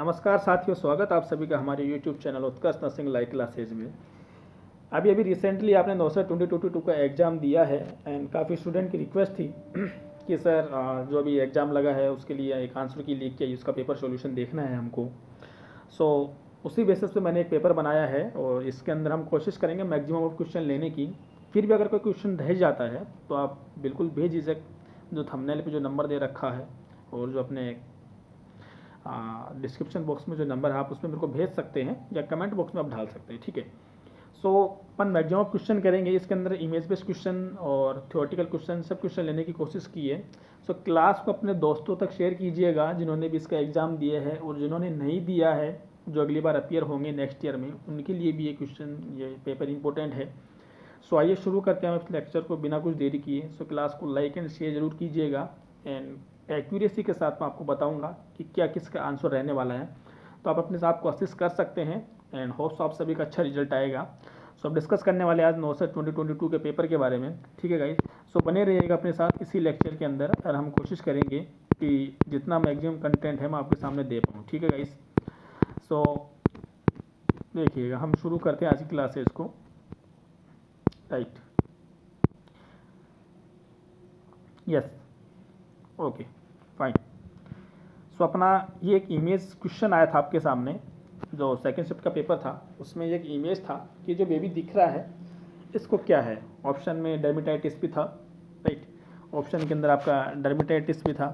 नमस्कार साथियों, स्वागत आप सभी का हमारे YouTube चैनल उत्कर्ष नर्सिंग लाइव क्लासेज में। अभी रिसेंटली आपने नौसर 2022 का एग्ज़ाम दिया है एंड काफ़ी स्टूडेंट की रिक्वेस्ट थी कि सर जो अभी एग्ज़ाम लगा है उसके लिए एक आंसर की लीक किया, उसका पेपर सॉल्यूशन देखना है हमको। उसी बेसिस पे मैंने एक पेपर बनाया है और इसके अंदर हम कोशिश करेंगे मैक्सिमम ऑफ क्वेश्चन लेने की। फिर भी अगर कोई क्वेश्चन रह जाता है तो आप बिल्कुल भेजिए, जो थंबनेल पे जो नंबर दे रखा है और जो अपने डिस्क्रिप्शन बॉक्स में जो नंबर है आप उसमें मेरे को भेज सकते हैं या कमेंट बॉक्स में आप डाल सकते हैं, ठीक है। अपन मैक्सिमम क्वेश्चन करेंगे। इसके अंदर इमेज बेस्ड क्वेश्चन और थ्योरेटिकल क्वेश्चन सब क्वेश्चन लेने की कोशिश की है। क्लास को अपने दोस्तों तक शेयर कीजिएगा जिन्होंने भी इसका एग्ज़ाम दिए है और जिन्होंने नहीं दिया है, जो अगली बार अपीयर होंगे नेक्स्ट ईयर में, उनके लिए भी ये पेपर इंपॉर्टेंट है। आइए शुरू करते हैं इस लेक्चर को बिना कुछ देरी किए। क्लास को लाइक एंड शेयर जरूर कीजिएगा एंड एक्यूरेसी के साथ मैं आपको बताऊंगा कि क्या किसका आंसर रहने वाला है, तो आप अपने साथ को असिस्ट कर सकते हैं एंड होप्स आप सभी का अच्छा रिजल्ट आएगा। अब डिस्कस करने वाले आज नौसर 2022 के पेपर के बारे में, ठीक है गाइस। बने रहिएगा अपने साथ इसी लेक्चर के अंदर और हम कोशिश करेंगे कि जितना मैक्सिमम कंटेंट है मैं आपके सामने दे पाऊँ, ठीक है गाइस। देखिएगा, हम शुरू करते हैं आज की क्लासेस को। Right, yes, okay, fine. अपना ये एक इमेज क्वेश्चन आया था आपके सामने, जो सेकंड शिफ्ट का पेपर था, उसमें एक इमेज था कि जो बेबी दिख रहा है इसको क्या है। ऑप्शन में डर्मेटाइटिस भी था, राइट। ऑप्शन के अंदर आपका डर्मेटाइटिस भी था,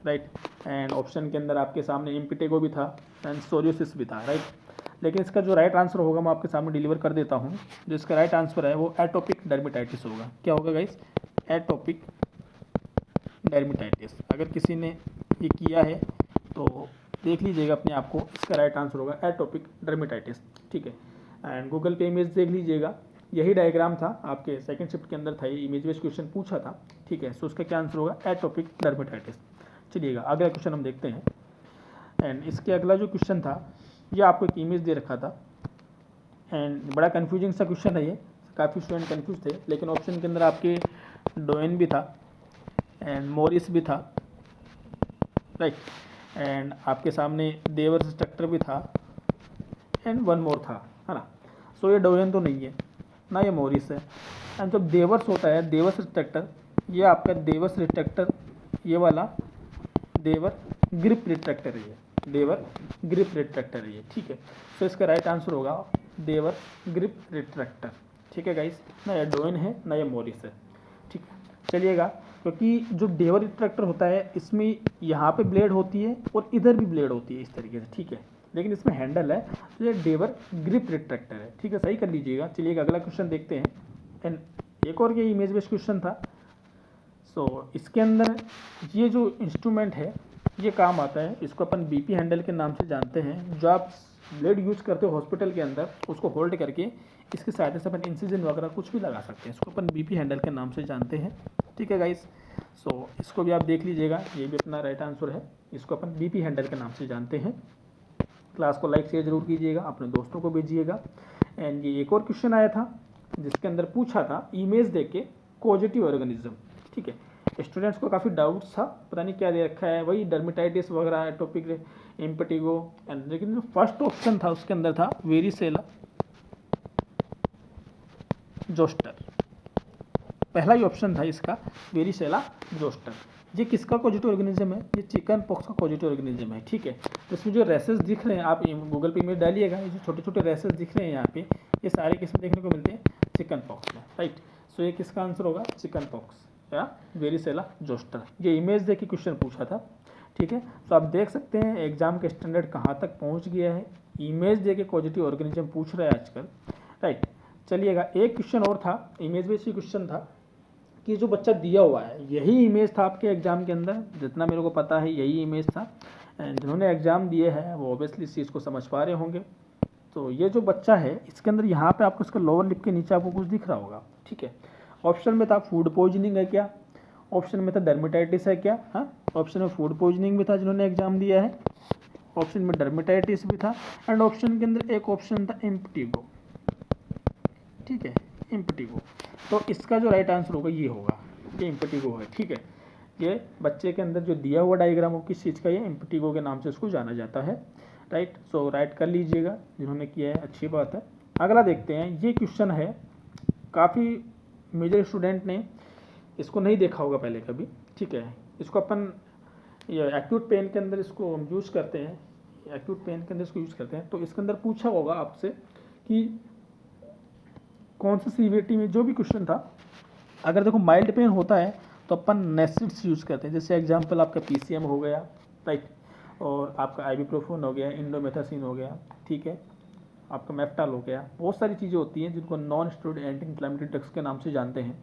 राइट। एंड ऑप्शन के अंदर आपके सामने इम्पिटेगो भी था एंड सोरियोसिस भी था, राइट। लेकिन इसका जो राइट आंसर होगा मैं आपके सामने डिलीवर कर देता हूँ। जो इसका राइट आंसर है वो एटोपिक डर्मेटाइटिस होगा। क्या होगा गाइस? Atopic dermatitis. अगर किसी ने ये किया है तो देख लीजिएगा अपने आप को, इसका राइट आंसर होगा एटोपिक डर्मेटाइटिस, ठीक है। एंड गूगल पे इमेज देख लीजिएगा, यही डायग्राम था आपके सेकंड शिफ्ट के अंदर था, ये इमेज बेस्ड क्वेश्चन पूछा था, ठीक है। उसका क्या आंसर होगा? Atopic dermatitis. चलिएगा अगला क्वेश्चन हम देखते हैं। एंड इसके अगला जो क्वेश्चन था, ये आपको एक इमेज दे रखा था एंड बड़ा कन्फ्यूजिंग सा क्वेश्चन है ये, काफ़ी स्टूडेंट कन्फ्यूज थे। लेकिन ऑप्शन के अंदर आपके डोएन भी था एंड मोरिस भी था, राइट। एंड आपके सामने देवर स्ट्रक्चर भी था एंड वन मोर था, है ना। ये डोएन तो नहीं है ना, ये मोरिस है। एंड जब देवर्स होता है, देवर्स रिट्रैक्टर, ये आपका देवर्स रिट्रैक्टर, ये वाला देवर ग्रिप रिट्रैक्टर है, ये देवर ग्रिप रिट्रैक्टर है ये, ठीक है। इसका राइट आंसर होगा देवर ग्रिप रिट्रैक्टर, ठीक है गाइस। ना ये डोएन है ना ये मोरिस है, ठीक है। चलिएगा, क्योंकि जो देवर रिट्रैक्टर होता है इसमें यहाँ पे ब्लेड होती है और इधर भी ब्लेड होती है इस तरीके से, ठीक है। लेकिन इसमें हैंडल है, तो ये देवर ग्रिप रिट्रैक्टर है, ठीक है। सही कर लीजिएगा। चलिए अगला क्वेश्चन देखते हैं। एंड एक और ये इमेज बेस्ड क्वेश्चन था। इसके अंदर ये जो इंस्ट्रूमेंट है ये काम आता है, इसको अपन बीपी हैंडल के नाम से जानते हैं। जो आप ब्लेड यूज करते हो हॉस्पिटल के अंदर, उसको होल्ड करके इसकी सहायता से अपन इंसिजन वगैरह कुछ भी लगा सकते हैं। इसको अपन बीपी हैंडल के नाम से जानते हैं, ठीक है गाइस। इसको भी आप देख लीजिएगा, ये भी अपना राइट आंसर है। इसको अपन बीपी हैंडल के नाम से जानते हैं। क्लास को लाइक शेयर जरूर कीजिएगा, अपने दोस्तों को भेजिएगा। एंड ये एक और क्वेश्चन आया था जिसके अंदर पूछा था इमेज देख के कॉजेटिव ऑर्गेनिज्म, ठीक है। स्टूडेंट्स को काफ़ी डाउट्स था, पता नहीं क्या दे रखा है, वही डर्मेटाइटिस वगैरह, एटोपिक इम्पेटिगो। एंड लेकिन जो फर्स्ट ऑप्शन था उसके अंदर था वेरिसेला जोस्टर। पहला ही ऑप्शन था इसका, वेरिसेला जोस्टर। ये किसका पॉजिटिव ऑर्गेनिज्म है? ये चिकन पॉक्स का पॉजिटिव ऑर्गेनिज्म है, ठीक है। तो इसमें जो रेसेस दिख रहे हैं, आप गूगल पे इमेज डालिएगा, ये जो छोटे छोटे रेसेस दिख रहे हैं यहाँ पे, ये सारे किस्म देखने को मिलते हैं चिकन पॉक्स में, राइट। ये किसका आंसर होगा? चिकन पॉक्स या वेरिसेला जोस्टर। ये इमेज देख के क्वेश्चन पूछा था, ठीक है। आप देख सकते हैं एग्जाम के स्टैंडर्ड कहाँ तक पहुँच गया है। इमेज दे के पॉजिटिव ऑर्गेनिज्म पूछ रहा है आजकल, राइट। चलिएगा, एक क्वेश्चन और था, इमेज बेस्ड क्वेश्चन था कि जो बच्चा दिया हुआ है यही इमेज था आपके एग्जाम के अंदर, जितना मेरे को पता है यही इमेज था। एंड जिन्होंने एग्जाम दिए हैं वो ऑब्वियसली इस चीज़ को समझ पा रहे होंगे। ये जो बच्चा है इसके अंदर यहाँ पे आपको इसका लोअर लिप के नीचे आपको कुछ दिख रहा होगा, ठीक है। ऑप्शन में था फूड पॉइजनिंग है क्या, ऑप्शन में था डर्मेटाइटिस है क्या, हाँ। ऑप्शन में फूड पॉइजनिंग भी था जिन्होंने एग्जाम दिया है, ऑप्शन में डर्मेटाइटिस भी था एंड ऑप्शन के अंदर एक ऑप्शन था इम्पिटिगो, ठीक है, इम्पिटिगो। तो इसका जो राइट आंसर होगा ये होगा, ये इम्पिटिगो है, ठीक है। ये बच्चे के अंदर जो दिया हुआ डायग्राम हो किस चीज़ का, ये इम्पटीगो के नाम से उसको जाना जाता है, राइट। सो राइट कर लीजिएगा जिन्होंने किया है, अच्छी बात है। अगला देखते हैं, ये क्वेश्चन है, काफ़ी मेजर स्टूडेंट ने इसको नहीं देखा होगा पहले कभी, ठीक है। इसको अपन ये एक्यूट पेन के अंदर इसको हम यूज़ करते हैं, एक्यूट पेन के अंदर इसको यूज़ करते हैं। तो इसके अंदर पूछा होगा आपसे कि कौन सा सीवीटी में जो भी क्वेश्चन था, अगर देखो माइल्ड पेन होता है तो अपन नेस्टिड्स यूज़ करते हैं। जैसे एग्जांपल आपका पीसीएम हो गया, राइट, और आपका आइबुप्रोफेन हो गया, इंडोमेथासिन हो गया, ठीक है, आपका मेफ्टाल हो गया। बहुत सारी चीज़ें होती हैं जिनको non steroid anti inflammatory drugs के नाम से जानते हैं।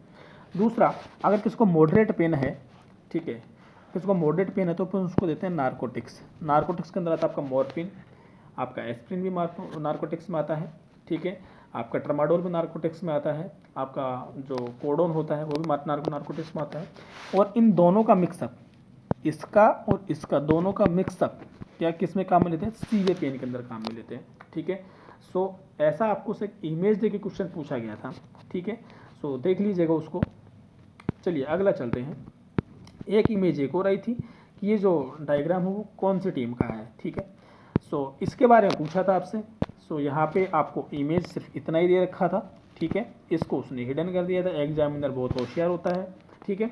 दूसरा, अगर किसको मॉडरेट पेन है, ठीक है, किसको मॉडरेट पेन है तो अपन उसको देते हैं नारकोटिक्स। नारकोटिक्स के अंदर आता है आपका मॉर्फिन, आपका एस्प्रिन भी नारकोटिक्स में आता है, ठीक है, आपका ट्रामाडोल भी नारकोटिक्स में आता है, आपका जो कोडोन होता है वो भी नारकोटिक्स में आता है। और इन दोनों का मिक्सअप, इसका और इसका दोनों का मिक्सअप क्या किस में काम में लेते हैं, सीवियर पेन के अंदर काम में लेते हैं, ठीक है। सो ऐसा आपको से इमेज दे के क्वेश्चन पूछा गया था, ठीक है। सो देख लीजिएगा उसको। चलिए अगला चलते हैं। एक इमेज एक और आई थी कि ये जो डायग्राम है वो कौन सी टीम का है, ठीक है। सो इसके बारे में पूछा था आपसे। सो यहाँ पे आपको इमेज सिर्फ इतना ही दे रखा था, ठीक है, इसको उसने हिडन कर दिया था। एग्जामिनर बहुत होशियार होता है, ठीक है।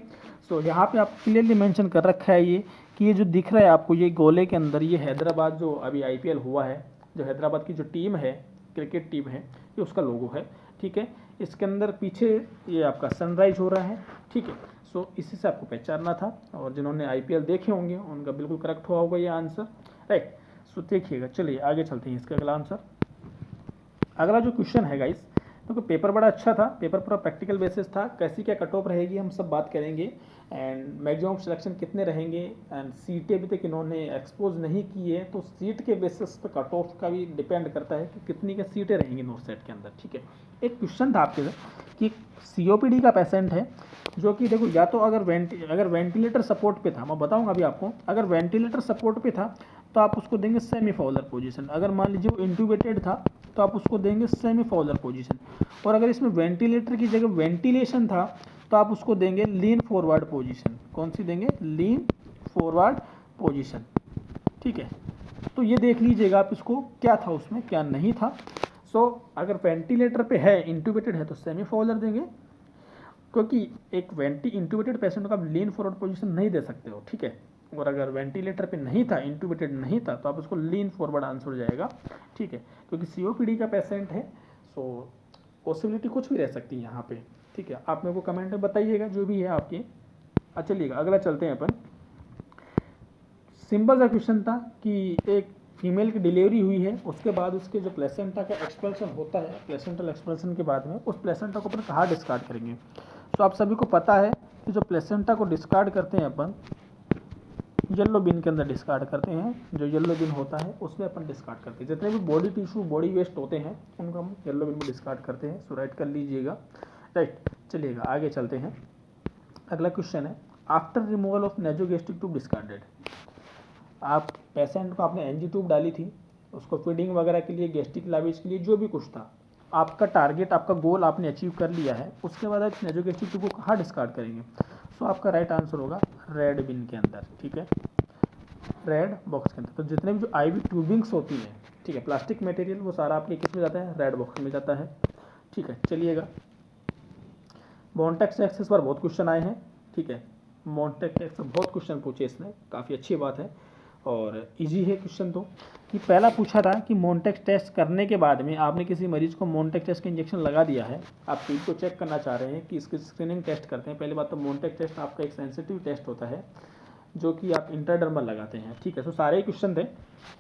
सो यहाँ पे आप क्लियरली मेंशन कर रखा है ये कि ये जो दिख रहा है आपको ये गोले के अंदर, ये हैदराबाद जो अभी आईपीएल हुआ है, जो हैदराबाद की जो टीम है, क्रिकेट टीम है, ये उसका लोगो है, ठीक है। इसके अंदर पीछे ये आपका सनराइज हो रहा है, ठीक है। सो इसी से आपको पहचानना था, और जिन्होंने आईपीएल देखे होंगे उनका बिल्कुल करेक्ट हुआ होगा ये आंसर, राइट। सो देखिएगा, चलिए आगे चलते हैं। इसका अगला आंसर, अगला जो क्वेश्चन है गाइस, क्योंकि पेपर बड़ा अच्छा था, पेपर पूरा प्रैक्टिकल बेसिस था। कैसी क्या कट ऑफ रहेगी हम सब बात करेंगे, एंड मैक्सिमम सिलेक्शन कितने रहेंगे, एंड सीटें अभी तक इन्होंने एक्सपोज नहीं की है, तो सीट के बेसिस पर कट ऑफ का भी डिपेंड करता है कि कितनी का सीटें रहेंगी नोट सेट के अंदर, ठीक है। एक क्वेश्चन था आपके कि सीओपीडी का पेशेंट है जो कि देखो, या तो अगर वेंटिलेटर सपोर्ट पे था, मैं बताऊंगा अभी आपको, अगर वेंटिलेटर सपोर्ट पे था तो आप उसको देंगे सेमी फॉलर पोजीशन। अगर मान लीजिए वो इंट्यूबेटेड था तो आप उसको देंगे सेमी फॉलर पोजीशन। और अगर इसमें वेंटिलेटर की जगह वेंटिलेशन था तो आप उसको देंगे लीन फॉरवर्ड पोजीशन। कौन सी देंगे, लीन फॉरवर्ड पोजीशन, ठीक है। तो ये देख लीजिएगा आप इसको, क्या था उसमें क्या नहीं था। सो अगर वेंटिलेटर पे है, इंट्यूबेटेड है, तो सेमी फॉलर देंगे, क्योंकि एक इंट्यूबेटेड पेशेंट को आप लीन फॉरवर्ड पोजीशन नहीं दे सकते हो, ठीक है। और अगर वेंटिलेटर पे नहीं था, इंट्यूबेटेड नहीं था, तो आप उसको लीन फॉरवर्ड आंसर हो जाएगा, ठीक है। क्योंकि सीओपीडी का पेशेंट है, सो पॉसिबिलिटी कुछ भी रह सकती है यहाँ पे, ठीक है। आप मेरे को कमेंट में बताइएगा जो भी है आपकी। चलिएगा अगला चलते हैं अपन। सिंपल सा क्वेश्चन था कि एक फीमेल की डिलीवरी हुई है, उसके बाद उसके जो प्लेसेंटा का एक्सपल्सन होता है, प्लेसेंटल एक्सपल्सन के बाद में उस प्लेसेंटा को अपन कहाँ डिस्कार्ड करेंगे। तो आप सभी को पता है कि जो प्लेसेंटा को डिस्कार्ड करते हैं अपन येलो बिन के अंदर डिस्कार्ड करते हैं। जो येलो बिन होता है उसमें अपन डिस्कार्ड करते हैं। जितने भी बॉडी टिश्यू, बॉडी वेस्ट होते हैं उनको हम येलो बिन में डिस्कार्ड करते हैं। सो राइट कर लीजिएगा, राइट। चलिएगा आगे चलते हैं। अगला क्वेश्चन है, after removal of nasogastric tube discarded. आप पेशेंट को आपने एनजी ट्यूब डाली थी, उसको फीडिंग वगैरह के लिए, गैस्ट्रिक लावेज के लिए, जो भी कुछ था, आपका टारगेट, आपका गोल आपने अचीव कर लिया है। उसके बाद आप नेजोगेस्ट्रिक ट्यूब को कहाँ डिस्कार्ड करेंगे। सो आपका राइट आंसर होगा रेड बिन के अंदर, ठीक है, रेड बॉक्स के अंदर। तो जितने भी जो आईवी ट्यूबिंग्स होती हैं, ठीक है, प्लास्टिक मटेरियल, वो सारा आपके किस में जाता है, रेड बॉक्स में जाता है, ठीक है। चलिएगा, मॉन्टेक्स एक्सेस पर बहुत क्वेश्चन आए हैं, ठीक है। मॉन्टेक्स एक्सेस बहुत क्वेश्चन पूछे इसने, काफ़ी अच्छी बात है और इजी है क्वेश्चन। तो कि पहला पूछा था कि मॉन्टेक्स टेस्ट करने के बाद में आपने किसी मरीज को मॉन्टेक्स टेस्ट का इंजेक्शन लगा दिया है, आप पीठ को चेक करना चाह रहे हैं कि इसकी स्क्रीनिंग टेस्ट करते हैं। पहली बात तो मॉन्टेक्स टेस्ट आपका एक सेंसिटिव टेस्ट होता है जो कि आप इंटरडर्मल लगाते हैं, ठीक है। सो सारे क्वेश्चन थे,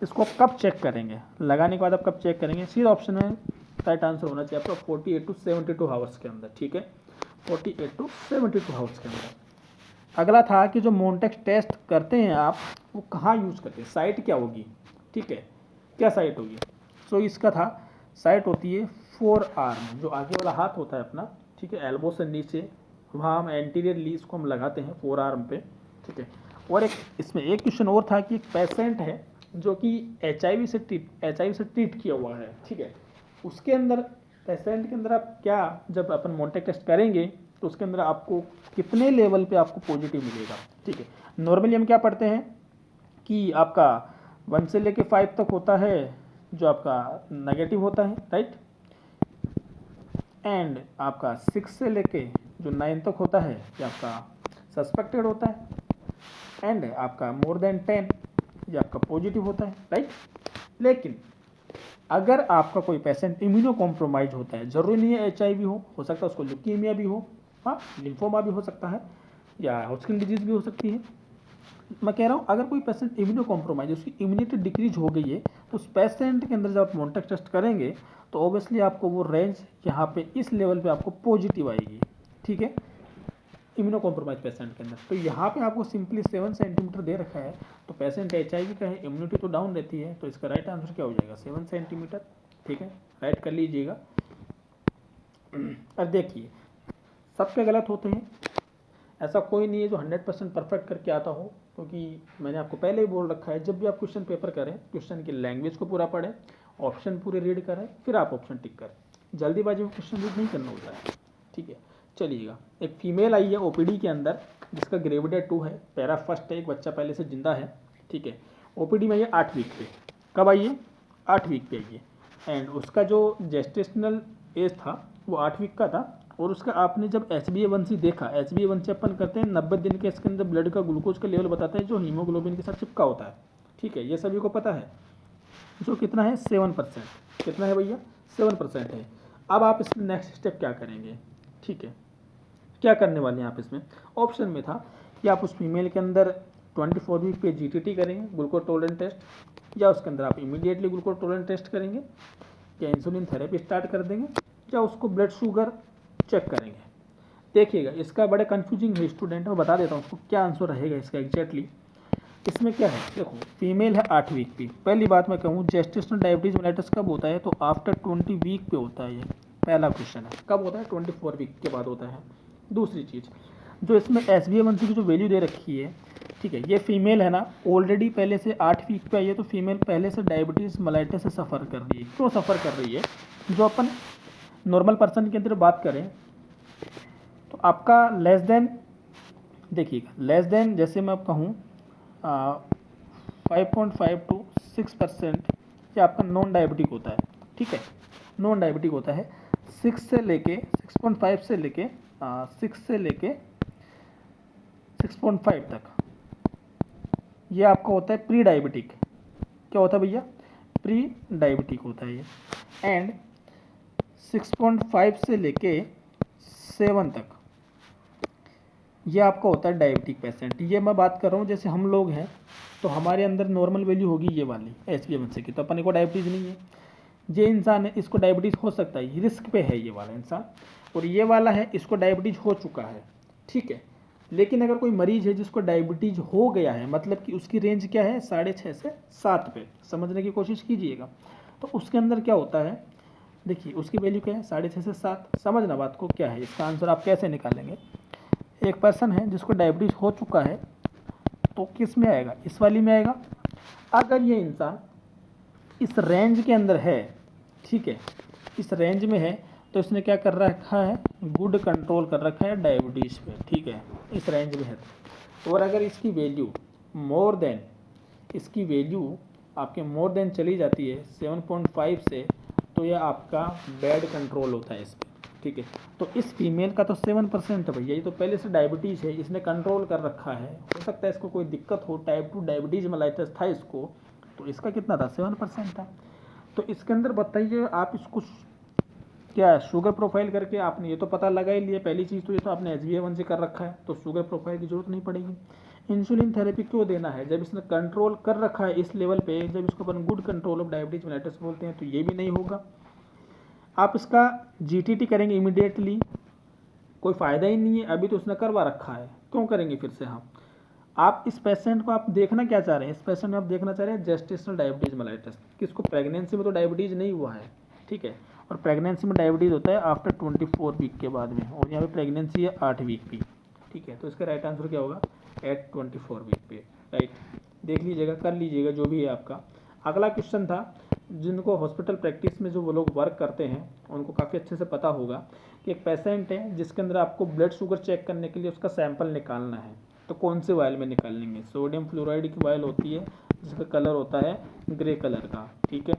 इसको आप कब चेक करेंगे, लगाने के बाद आप कब चेक करेंगे। सीधा ऑप्शन में राइट आंसर होना चाहिए आपका 48 to 72 आवर्स के अंदर, ठीक है, 48 to 72 आवर्स के अंदर। अगला था कि जो मॉन्टेक्स टेस्ट करते हैं आप, वो कहाँ यूज़ करते हैं, साइट क्या होगी, ठीक है, क्या साइट होगी। सो इसका था साइट होती है फोर आर्म, जो आगे वाला हाथ होता है अपना, ठीक है, एल्बो से नीचे, वहाँ हम एंटीरियर लीज को हम लगाते हैं फोर आर्म पे, ठीक है। और एक इसमें एक क्वेश्चन और था कि एक पेशेंट है जो कि एचआईवी से ट्रीट किया हुआ है, ठीक है। उसके अंदर पेशेंट के अंदर आप क्या, जब अपन मॉन्टेक्स टेस्ट करेंगे तो उसके अंदर आपको कितने लेवल पे आपको पॉजिटिव मिलेगा, ठीक है। नॉर्मली हम क्या पढ़ते हैं कि आपका 1 से लेके 5 तक होता है जो आपका नेगेटिव होता है, राइट, एंड आपका 6 से लेके जो 9 तक होता है ये आपका सस्पेक्टेड होता है, एंड आपका मोर देन 10 ये आपका पॉजिटिव होता है, राइट। लेकिन अगर आपका कोई पेशेंट इम्यूनो कॉम्प्रोमाइज होता है, जरूरी नहीं है HIV हो सकता है उसको ल्यूकीमिया भी हो, हाँ, लिम्फोमा भी हो सकता है, या हॉटस्किन डिजीज भी हो सकती है। मैं कह रहा हूँ अगर कोई पेशेंट इम्यूनो कॉम्प्रोमाइज, उसकी इम्यूनिटी डिक्रीज हो गई है, तो उस पेशेंट के अंदर जब आप मोन्टेक टेस्ट करेंगे तो ऑब्वियसली आपको वो रेंज यहाँ पे इस लेवल पे आपको पॉजिटिव आएगी, ठीक है, इम्यूनो कॉम्प्रोमाइज पेशेंट के अंदर। तो यहाँ पे आपको सिंपली 7 सेंटीमीटर दे रखा है, तो पेशेंट HIV का है, इम्यूनिटी तो डाउन रहती है, तो इसका राइट आंसर क्या हो जाएगा 7 सेंटीमीटर, ठीक है, राइट कर लीजिएगा। और देखिए सबके गलत होते हैं, ऐसा कोई नहीं है जो 100% परफेक्ट करके आता हो, क्योंकि मैंने आपको पहले ही बोल रखा है जब भी आप क्वेश्चन पेपर करें, क्वेश्चन की लैंग्वेज को पूरा पढ़ें, ऑप्शन पूरे रीड करें, फिर आप ऑप्शन टिक करें। जल्दीबाजी में क्वेश्चन रीड नहीं करना होता है, ठीक है। चलिएगा, एक फीमेल आई है OPD के अंदर जिसका ग्रेविडिया 2 है, पैरा फर्स्ट है, एक बच्चा पहले से जिंदा है, ठीक है। OPD में ये 8 वीक पे, कब आई है 8 वीक पे आई है, एंड उसका जो जेस्टेशनल एज था वो 8 वीक का था, और उसका आपने जब HbA1c देखा, HbA1c अपन करते हैं 90 दिन के, इसके अंदर ब्लड का ग्लूकोज का लेवल बताता है जो हीमोग्लोबिन के साथ चिपका होता है, ठीक है, ये सभी को पता है, जो कितना है 7%, कितना है भैया 7% है। अब आप इसमें नेक्स्ट स्टेप क्या करेंगे, ठीक है, क्या करने वाले हैं आप इसमें, ऑप्शन में था कि आप उस फीमेल के अंदर 24 वीक पे GTT करेंगे, ग्लूकोज टॉलरेंस टेस्ट, या उसके अंदर आप इमीडिएटली ग्लूकोज टॉलरेंस टेस्ट करेंगे, या इंसुलिन थेरेपी स्टार्ट कर देंगे, या उसको ब्लड शुगर चेक करेंगे। देखिएगा इसका बड़े कंफ्यूजिंग है स्टूडेंट, मैं बता देता हूँ उसको क्या आंसर रहेगा इसका एग्जैक्टली। इसमें क्या है, देखो फीमेल है 8 वीक की, पहली बात मैं कहूँ जेस्टेशनल डायबिटीज मेलाइटस कब होता है, तो आफ्टर 20 वीक पे होता है, ये पहला क्वेश्चन है, कब होता है 24 वीक के बाद होता है। दूसरी चीज़ जो इसमें HbA1c की जो वैल्यू दे रखी है, ठीक है, ये फीमेल है ना, ऑलरेडी पहले से 8 वीक पे आई है, तो फीमेल पहले से डायबिटीज़ मेलाइटस से सफ़र कर रही है। क्यों सफ़र कर रही है, जो अपन नॉर्मल पर्सन के अंदर बात करें तो आपका लेस देन, देखिएगा लेस देन, जैसे मैं कहूँ 5.5 to 6% ये आपका नॉन डायबिटिक होता है, ठीक है, नॉन डायबिटिक होता है। 6 से लेके 6.5 से लेके 6 से लेके 6.5 तक ये आपका होता है प्री डायबिटिक। क्या होता है भैया, प्री डायबिटिक होता है ये। एंड 6.5 से लेके 7 तक ये आपका होता है डायबिटिक पेशेंट। ये मैं बात कर रहा हूँ जैसे हम लोग हैं तो हमारे अंदर नॉर्मल वैल्यू होगी ये वाली HbA1c की, तो अपन को डायबिटीज़ नहीं है। ये इंसान है इसको डायबिटीज़ हो सकता है, रिस्क पे है ये वाला इंसान, और ये वाला है इसको डायबिटीज़ हो चुका है, ठीक है। लेकिन अगर कोई मरीज है जिसको डायबिटीज़ हो गया है, मतलब कि उसकी रेंज क्या है 6.5 से 7 पे, समझने की कोशिश कीजिएगा। तो उसके अंदर क्या होता है, देखिए उसकी वैल्यू क्या है 6.5 से 7, समझना बात को क्या है। इसका आंसर आप कैसे निकालेंगे, एक पर्सन है जिसको डायबिटीज़ हो चुका है तो किस में आएगा, इस वाली में आएगा। अगर ये इंसान इस रेंज के अंदर है, ठीक है, इस रेंज में है, तो इसने क्या कर रखा है, गुड कंट्रोल कर रखा है डायबिटीज़ पे, ठीक है, इस रेंज में है। और अगर इसकी वैल्यू मोर देन, इसकी वैल्यू आपके मोर देन चली जाती है 7.5 से, तो यह आपका बैड कंट्रोल होता है इस पर, ठीक है। तो इस फीमेल का तो 7% है भैया, ये तो पहले से डायबिटीज़ है, इसने कंट्रोल कर रखा है। हो सकता है इसको कोई दिक्कत हो, टाइप 2 डायबिटीज़ मेलाइटस था इसको, तो इसका कितना था 7% था। तो इसके अंदर बताइए आप इसको क्या शुगर प्रोफाइल करके आपने ये तो पता लगा ही लिया, पहली चीज़ तो ये तो आपने HbA1c कर रखा है, तो शुगर प्रोफाइल की जरूरत नहीं पड़ेगी। इंसुलिन थेरेपी क्यों देना है, जब इसने कंट्रोल कर रखा है इस लेवल पे, जब इसको अपन good control of diabetes mellitus बोलते हैं, तो ये भी नहीं होगा। आप इसका GTT करेंगे इमीडिएटली, कोई फ़ायदा ही नहीं है, अभी तो उसने करवा रखा है, क्यों करेंगे फिर से हम। आप इस पेशेंट को आप देखना क्या चाह रहे हैं, इस पेशेंट में आप देखना चाह रहे हैं जेस्टेशनल डायबिटीज़ मेलाइटस, किसको प्रेगनेंसी में तो डायबिटीज़ नहीं हुआ है, ठीक है, और प्रेगनेंसी में डायबिटीज़ होता है आफ्टर 24 वीक के बाद में, और यहाँ पे प्रेगनेंसी है 8 वीक की, ठीक है। तो इसका राइट आंसर क्या होगा एट 24 वीक पे, राइट, देख लीजिएगा, कर लीजिएगा जो भी है आपका। अगला क्वेश्चन था, जिनको हॉस्पिटल प्रैक्टिस में जो वो लोग वर्क करते हैं उनको काफ़ी अच्छे से पता होगा कि एक पेशेंट है जिसके अंदर आपको ब्लड शुगर चेक करने के लिए उसका सैंपल निकालना है, तो कौन से वायल में निकालेंगे? सोडियम फ्लोराइड की वायल होती है जिसका कलर होता है ग्रे कलर का, ठीक है,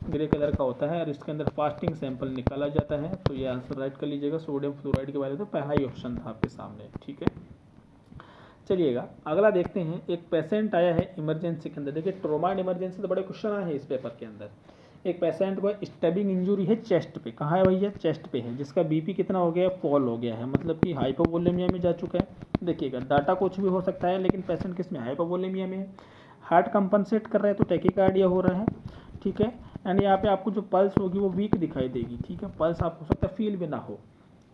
ग्रे कलर का होता है और इसके अंदर फास्टिंग सैंपल निकाला जाता है। तो ये आंसर राइट कर लीजिएगा, सोडियम फ्लोराइड की वायल, तो पहला ही ऑप्शन था आपके सामने, ठीक है। चलिएगा अगला देखते हैं। एक पेशेंट आया है इमरजेंसी के अंदर, देखिए ट्रॉमा एंड इमरजेंसी तो बड़े क्वेश्चन आए हैं इस पेपर के अंदर। एक पेशेंट को स्टैबिंग इंजरी है चेस्ट पे, कहाँ है भैया? चेस्ट पे है, जिसका बीपी कितना हो गया है? फॉल हो गया है, मतलब कि हाइपोवोलेमिया में जा चुका है। देखिएगा डाटा कुछ भी हो सकता है, लेकिन पेशेंट किस में? हाइपोवोलेमिया में है। हार्ट कंपनसेट कर रहा है तो टैकीकार्डिया हो रहा है, ठीक है। एंड यहाँ पे आपको जो पल्स होगी वो वीक दिखाई देगी, ठीक है, पल्स आपको हो सकता है फील भी ना हो।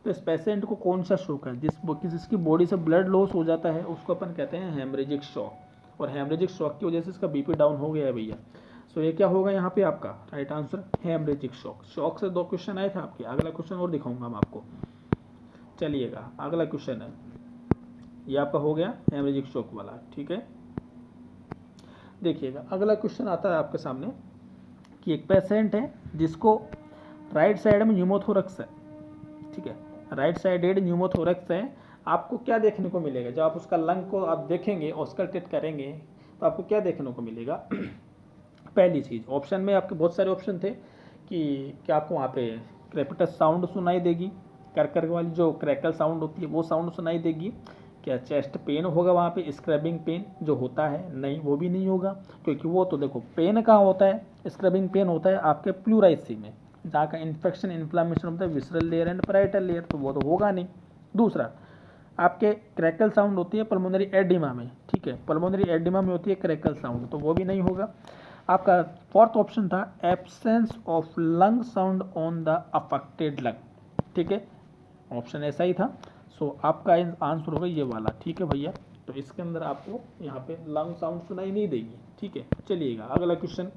तो इस पेशेंट को कौन सा शॉक है? जिसकी बॉडी से ब्लड लॉस हो जाता है उसको अपन कहते हैं हेमरेजिक शॉक, और हेमरेजिक शॉक की वजह से इसका बीपी डाउन हो गया है भैया। सो ये क्या होगा यहाँ पे आपका right answer? Haemorrhagic shock. Shock से 2 क्वेश्चन आए थे आपके, अगला क्वेश्चन और दिखाऊंगा मैं आपको। चलिएगा अगला क्वेश्चन है, ये आपका हो गया हेमरेजिक शॉक वाला, ठीक है। देखिएगा अगला क्वेश्चन आता है आपके सामने कि एक पेशेंट है जिसको राइट साइड में न्यूमोथोरक्स है, ठीक है, राइट साइडेड न्यूमोथोरक्स है। आपको क्या देखने को मिलेगा जब आप उसका लंग को आप देखेंगे, ऑस्कल्टेट करेंगे, तो आपको क्या देखने को मिलेगा? पहली चीज़, ऑप्शन में आपके बहुत सारे ऑप्शन थे कि क्या आपको वहाँ पे क्रेपिटस साउंड सुनाई देगी, कर वाली जो क्रैकल साउंड होती है वो साउंड सुनाई देगी, क्या चेस्ट पेन होगा वहाँ पे, स्क्रैबिंग पेन जो होता है? नहीं, वो भी नहीं होगा, क्योंकि वो तो देखो पेन कहाँ होता है? स्क्रैबिंग पेन होता है आपके प्लूराइसी में, जहाँ का इन्फेक्शन इन्फ्लामेशन होता है visceral layer and parietal layer, तो वो तो होगा नहीं। दूसरा, आपके क्रैकल साउंड होती है पल्मोनरी एडिमा में, ठीक है, पल्मोनरी एडिमा में होती है क्रैकल साउंड, तो वो भी नहीं होगा। आपका फोर्थ ऑप्शन था absence of lung sound on the affected lung, ठीक है, ऑप्शन ऐसा ही था। सो आपका आंसर होगा ये वाला, ठीक है भैया। तो इसके अंदर आपको यहाँ पे लंग साउंड सुनाई नहीं देगी, ठीक है। चलिएगा अगला क्वेश्चन,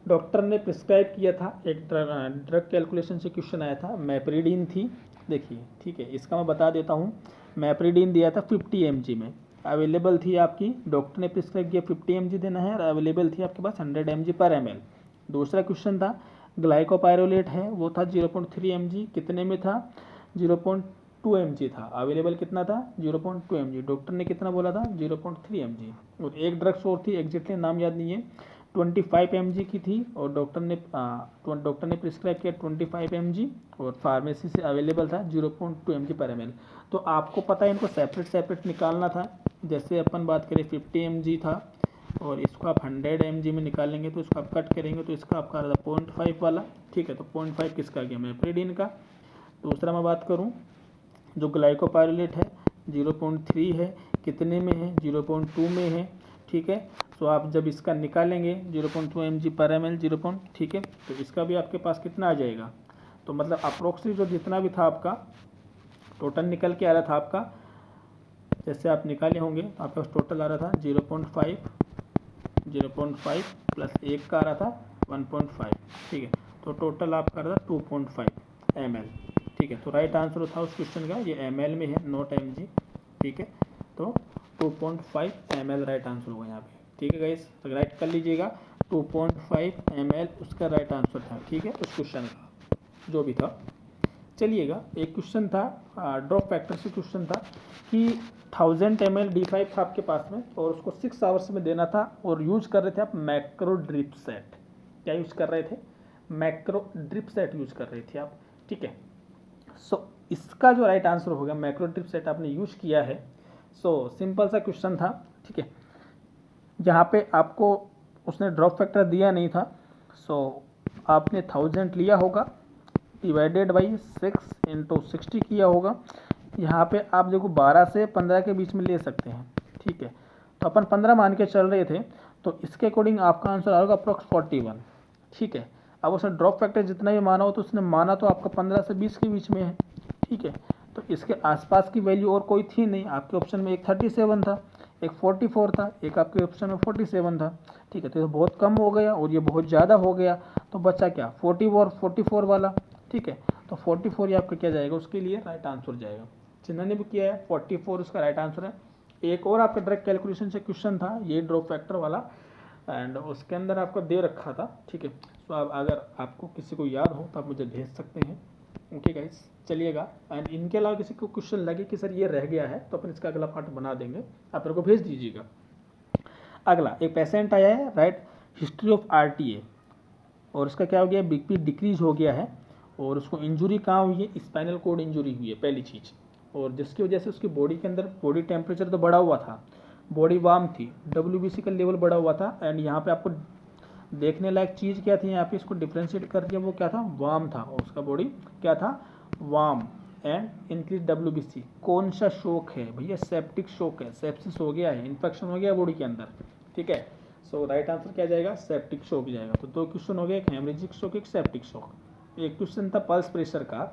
डॉक्टर ने प्रिस्क्राइब किया था, एक ड्रग कैलकुलेशन से क्वेश्चन आया था, मैप्रिडीन थी, देखिए, ठीक है, इसका मैं बता देता हूँ। मैप्रिडीन दिया था 50 mg में, अवेलेबल थी आपकी, डॉक्टर ने प्रिस्क्राइब किया 50 mg देना है और अवेलेबल थी आपके पास 100 mg पर ml। दूसरा क्वेश्चन था ग्लाइकोपायरोलेट है, वो था 0.3 mg, कितने में था? 0.2 mg था, अवेलेबल कितना था? 0.2 mg, डॉक्टर ने कितना बोला था? 0.3 mg। और एक ड्रग्स और थी, एग्जैक्टली नाम याद नहीं है, 25 mg की थी, और डॉक्टर ने प्रिस्क्राइब किया 25 mg, और फार्मेसी से अवेलेबल था 0.2 mg पर ml। तो आपको पता है इनको सेपरेट निकालना था। जैसे अपन बात करें 50 mg था, और इसको आप 100 mg में निकालेंगे, तो इसको आप कट करेंगे तो इसका आपका आ रहा था 0.5 वाला, ठीक है। तो 0.5 किसका गया? मैप्रिडीन का। दूसरा मैं बात करूँ जो ग्लाइकोपायरोलेट है 0.3 है, कितने में है? 0.2 में है, ठीक है। तो आप जब इसका निकालेंगे 0.2 mg पर ml, ठीक है, तो इसका भी आपके पास कितना आ जाएगा? तो मतलब अप्रोक्सीमेट जो जितना भी था आपका टोटल निकल के आ रहा था आपका, जैसे आप निकाले होंगे तो आपके पास टोटल आ रहा था 0.5 प्लस 1 का आ रहा था 1.5, ठीक है, तो टोटल आपका आ रहा था 2.5 ml, ठीक है। तो राइट आंसर था उस क्वेश्चन का, ये ml में है, नॉट mg, ठीक है। तो 2.5 ml राइट आंसर होगा यहाँ पे, ठीक है गाइस, तो राइट कर लीजिएगा, 2.5 ml उसका राइट आंसर था, ठीक है, उस क्वेश्चन का जो भी था। चलिएगा एक क्वेश्चन था ड्रॉप फैक्टर से क्वेश्चन था कि 1000 ml D5 था आपके पास में, और उसको 6 आवर्स में देना था, और यूज कर रहे थे आप मैक्रो ड्रिप सेट। क्या यूज कर रहे थे? मैक्रो ड्रिप सेट यूज कर रहे थे आप, ठीक है। सो इसका जो राइट आंसर होगा, मैक्रो ड्रिप सेट आपने यूज किया है। सो सिंपल सा क्वेश्चन था, ठीक है, जहाँ पे आपको उसने ड्रॉप फैक्टर दिया नहीं था। सो आपने 1000 लिया होगा, डिवाइडेड बाई 6 इंटू 60 किया होगा। यहाँ पे आप देखो 12 से 15 के बीच में ले सकते हैं, ठीक है, तो अपन 15 मान के चल रहे थे, तो इसके अकॉर्डिंग आपका आंसर आएगा अप्रॉक्स 41, ठीक है। अब उसने ड्रॉप फैक्टर जितना भी माना हो, तो उसने माना तो आपका 15 से 20 के बीच में है, ठीक है, तो इसके आसपास की वैल्यू और कोई थी नहीं। आपके ऑप्शन में एक 37 था, एक 44 था, एक आपके ऑप्शन में 47 था, ठीक है, तो ये बहुत कम हो गया और ये बहुत ज़्यादा हो गया, तो बचा क्या? 44 वाला, ठीक है। तो 44 ये आपका क्या जाएगा? उसके लिए राइट आंसर जाएगा। जिन्होंने भी किया है 44 उसका राइट आंसर है। एक और आपका डायरेक्ट कैलकुलेशन से क्वेश्चन था, ये ड्रॉप फैक्टर वाला, एंड उसके अंदर आपको दे रखा था, ठीक है। सो आप अगर आपको किसी को याद हो तो आप मुझे भेज सकते हैं। ओके गाइस, चलिएगा। एंड इनके अलावा किसी को क्वेश्चन लगे कि सर ये रह गया है तो अपन इसका अगला पार्ट बना देंगे, आप मेरे को भेज दीजिएगा। अगला एक पेशेंट आया है, राइट, हिस्ट्री ऑफ RTA, और उसका क्या हो गया, BP डिक्रीज हो गया है, और उसको इंजुरी कहाँ हुई है, स्पाइनल कॉर्ड इंजुरी हुई है पहली चीज़, और जिसकी वजह से उसकी बॉडी के अंदर बॉडी टेम्परेचर तो बढ़ा हुआ था, बॉडी वार्म थी, WBC का लेवल बढ़ा हुआ था। एंड यहाँ पे आपको देखने लायक चीज़ क्या थी, यहाँ पे इसको डिफ्रेंशिएट कर दिया, वो क्या था, वार्म था, और उसका बॉडी क्या था, वार्म एंड इंक्रीज WBC। कौन सा शोक है भैया, सेप्टिक शोक है, सेप्सिस हो गया है, इन्फेक्शन हो गया बॉडी के अंदर, ठीक है। सो राइट आंसर क्या जाएगा, सेप्टिक शॉक जाएगा। तो दो क्वेश्चन हो गए, एक हेमरेजिक शॉक, एक सेप्टिक शॉक। एक क्वेश्चन था पल्स प्रेशर का,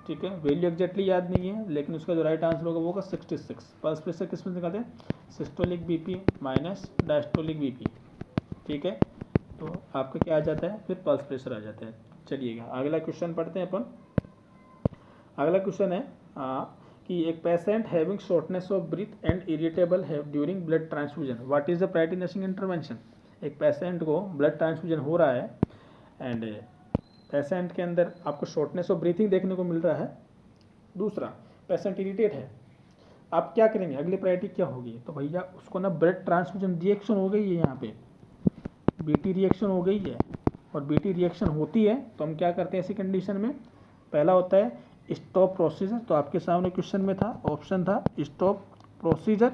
ठीक है, वैल्यू एग्जैक्टली याद नहीं है, लेकिन उसका जो राइट आंसर होगा वो होगा 66। पल्स प्रेशर किस में दिखाते हैं, systolic BP minus diastolic BP, ठीक है। तो आपका क्या आ जाता है, फिर पल्स प्रेशर आ जाता है। चलिएगा अगला क्वेश्चन पढ़ते हैं अपन। अगला क्वेश्चन है कि एक patient having shortness of breath and irritable है during blood transfusion, what is the priority nursing intervention. एक पेशेंट को ब्लड ट्रांसफ्यूजन हो रहा है एंड पेशेंट के अंदर आपको शॉर्टनेस ऑफ ब्रीथिंग देखने को मिल रहा है, दूसरा पेशेंट इरिटेट है, आप क्या करेंगे, अगली प्रायोरिटी क्या होगी। तो भैया उसको ना ब्लड ट्रांसफ्यूजन रिएक्शन हो गई है, यहाँ पे BT रिएक्शन हो गई है, और BT रिएक्शन होती है तो हम क्या करते हैं ऐसी कंडीशन में, पहला होता है स्टॉप प्रोसीजर, तो आपके सामने क्वेश्चन में था, ऑप्शन था stop procedure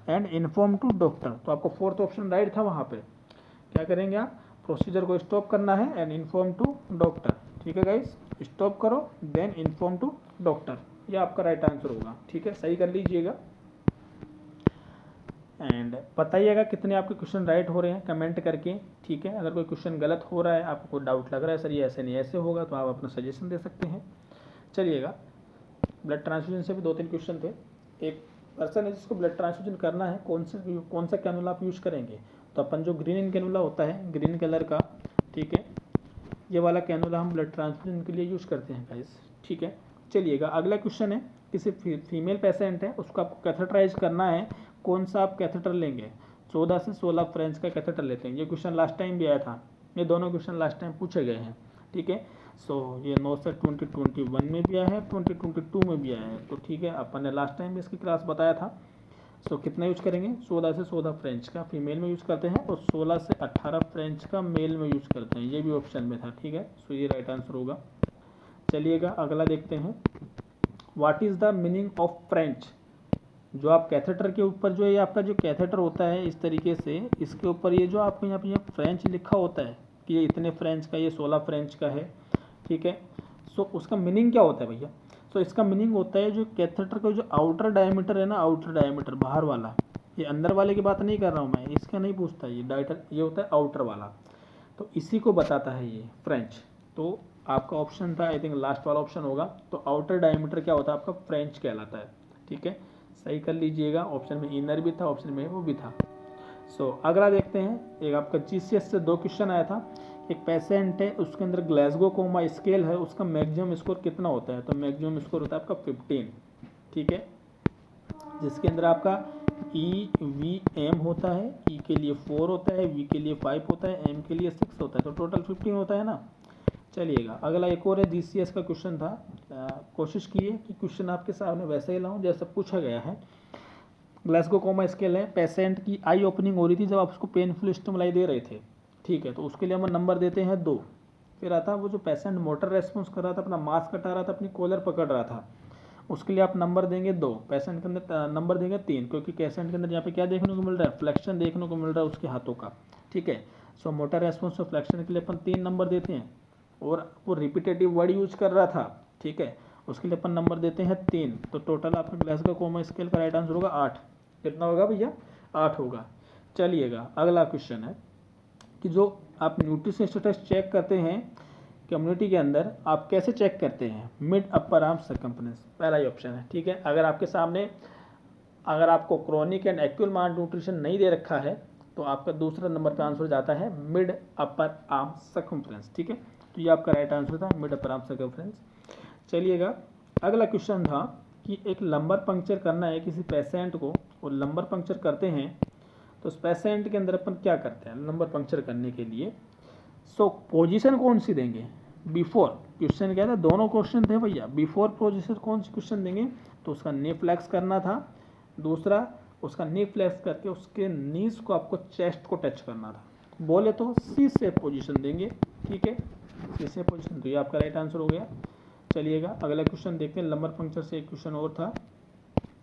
and inform to doctor, तो आपको फोर्थ ऑप्शन राइट था। वहाँ पे क्या करेंगे आप, प्रोसीजर को स्टॉप करना है एंड इन्फॉर्म टू डॉक्टर, ठीक है गाइस, स्टॉप करो देन इन्फॉर्म टू डॉक्टर, ये आपका राइट आंसर होगा, ठीक है, सही कर लीजिएगा। एंड बताइएगा कितने आपके क्वेश्चन राइट हो रहे हैं कमेंट करके, ठीक है। अगर कोई क्वेश्चन गलत हो रहा है, आपको कोई डाउट लग रहा है सर ये ऐसे नहीं ऐसे होगा, तो आप अपना सजेशन दे सकते हैं। चलिएगा, ब्लड ट्रांसफ्यूजन से भी 2-3 क्वेश्चन थे। एक पर्सन है जिसको ब्लड ट्रांसफ्यूजन करना है, कौन सा कैनुला आप यूज़ करेंगे, तो अपन जो ग्रीन कैनुला होता है, ग्रीन कलर का, ठीक है, ये वाला कैनुला हम ब्लड ट्रांसफ्यूजन के लिए यूज़ करते हैं गाइस, ठीक है। चलिएगा अगला क्वेश्चन है, किसी फीमेल पेशेंट है, उसको आपको कैथेटराइज करना है, कौन सा आप कैथेटर लेंगे, 14 से 16 फ्रेंच का कैथेटर लेते हैं। ये क्वेश्चन लास्ट टाइम भी आया था, ये दोनों क्वेश्चन लास्ट टाइम पूछे गए हैं, ठीक है। सो ये 9 से 2021 में भी आया है, 2022 में भी आया है, तो ठीक है, अपन ने लास्ट टाइम भी इसकी क्लास बताया था। सो कितना यूज करेंगे, 14 से 16 फ्रेंच का फीमेल में यूज़ करते हैं, और 16 से 18 फ्रेंच का मेल में यूज़ करते हैं, ये भी ऑप्शन में था, ठीक है। सो ये राइट आंसर होगा। चलिएगा अगला देखते हैं, what is the meaning of French. जो आप कैथेटर के ऊपर जो ये आपका जो कैथेटर होता है इस तरीके से, इसके ऊपर ये जो आपको यहाँ पे फ्रेंच लिखा होता है कि ये इतने फ्रेंच का, ये 16 फ्रेंच का है, ठीक है। सो उसका मीनिंग क्या होता है भैया, सो इसका मीनिंग होता है जो कैथेटर का जो आउटर डायमीटर है ना, आउटर डायमीटर बाहर वाला, ये अंदर वाले की बात नहीं कर रहा हूँ मैं, इसका नहीं पूछता, ये डायमीटर ये होता है आउटर वाला, तो इसी को बताता है ये फ्रेंच। तो आपका ऑप्शन था आई थिंक लास्ट वाला ऑप्शन होगा, तो आउटर डायमीटर क्या होता है आपका, फ्रेंच कहलाता है, ठीक है, सही कर लीजिएगा। ऑप्शन में इनर भी था, ऑप्शन में वो भी था। सो अगला देखते हैं, एक आपका GCS से 2 क्वेश्चन आया था। एक पेशेंट है, उसके अंदर ग्लासगो कोमा स्केल है, उसका मैक्सिमम स्कोर कितना होता है, तो मैक्सिमम स्कोर होता है आपका 15, ठीक है, जिसके अंदर आपका EVM होता है, E के लिए 4 होता है, V के लिए 5 होता है, M के लिए 6 होता है, तो टोटल 15 होता है ना। चलिएगा अगला एक और है, GCS का क्वेश्चन था, कोशिश कीजिए कि क्वेश्चन आपके सामने वैसे ही लाऊं जैसा पूछा गया है। ग्लासगो कोमा स्केल है, पेशेंट की आई ओपनिंग हो रही थी जब आप उसको पेनफुल स्टिमुलाई दे रहे थे, ठीक है, तो उसके लिए हम नंबर देते हैं 2। फिर आता वो जो पेशेंट मोटर रेस्पॉन्स कर रहा था, अपना मास्क हटा रहा था, अपनी कॉलर पकड़ रहा था, उसके लिए आप नंबर देंगे 2, पेशेंट के अंदर नंबर देंगे 3, क्योंकि पेशेंट के अंदर यहाँ पे क्या देखने को मिल रहा है, फ्लेक्शन देखने को मिल रहा है उसके हाथों का, ठीक है। सो मोटर रेस्पॉन्स और फ्लेक्शन के लिए अपन 3 नंबर देते हैं, और वो रिपीटेटिव वर्ड यूज कर रहा था, ठीक है, उसके लिए अपन नंबर देते हैं 3, तो टोटल आपका ग्लासगो कोमा स्केल का राइट आंसर होगा 8। कितना होगा भैया, 8 होगा। चलिएगा अगला क्वेश्चन है कि जो आप न्यूट्रिशन स्टेटस चेक करते हैं कम्युनिटी के अंदर, आप कैसे चेक करते हैं, मिड अपर आर्म सर्कम्फ्रेंस, पहला ही ऑप्शन है, ठीक है। अगर आपके सामने अगर आपको क्रोनिक एंड एक्यूअल माल न्यूट्रिशन नहीं दे रखा है, तो आपका दूसरा नंबर पे आंसर जाता है मिड अपर आर्म सर्कम्फ्रेंस, ठीक है, तो ये आपका राइट आंसर था, मिड अपर आर्म सर्कम्फ्रेंस। चलिएगा अगला क्वेश्चन था कि एक लंबर पंक्चर करना है किसी पेशेंट को, और लंबर पंक्चर करते हैं, तो उस पेशेंट के अंदर अपन क्या करते हैं लंबर पंक्चर करने के लिए, सो पोजीशन कौन सी देंगे, बिफोर क्वेश्चन क्या था, दोनों क्वेश्चन थे भैया, बिफोर पोजीशन कौन सी क्वेश्चन देंगे, तो उसका नी फ्लेक्स करना था, दूसरा उसका नी फ्लेक्स करके उसके नीज को आपको चेस्ट को टच करना था, बोले तो सी से पोजीशन देंगे, ठीक है, सी से पोजीशन, तो ये आपका राइट आंसर हो गया। चलिएगा अगला क्वेश्चन देखते हैं, लंबर पंक्चर से एक क्वेश्चन और था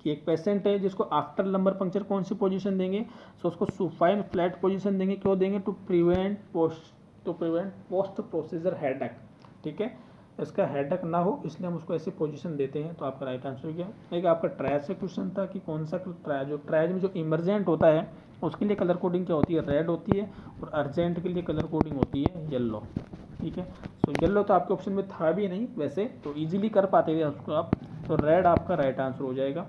कि एक पेशेंट है जिसको आफ्टर लंबर पंक्चर कौन सी पोजीशन देंगे, सो उसको सुफाइन फ्लैट पोजीशन देंगे, क्यों देंगे, to prevent post procedure headache, ठीक है, इसका हेडेक ना हो इसलिए हम उसको ऐसी पोजीशन देते हैं, तो आपका राइट आंसर हो गया। एक आपका ट्रायज से क्वेश्चन था कि कौन सा ट्रायज में जो इमरजेंट होता है उसके लिए कलर कोडिंग क्या होती है, रेड होती है, और अर्जेंट के लिए कलर कोडिंग होती है येलो, ठीक है। सो येलो तो आपके ऑप्शन में था भी नहीं वैसे, तो इजीली कर पाते थे उसको आप, तो रेड आपका राइट आंसर हो जाएगा।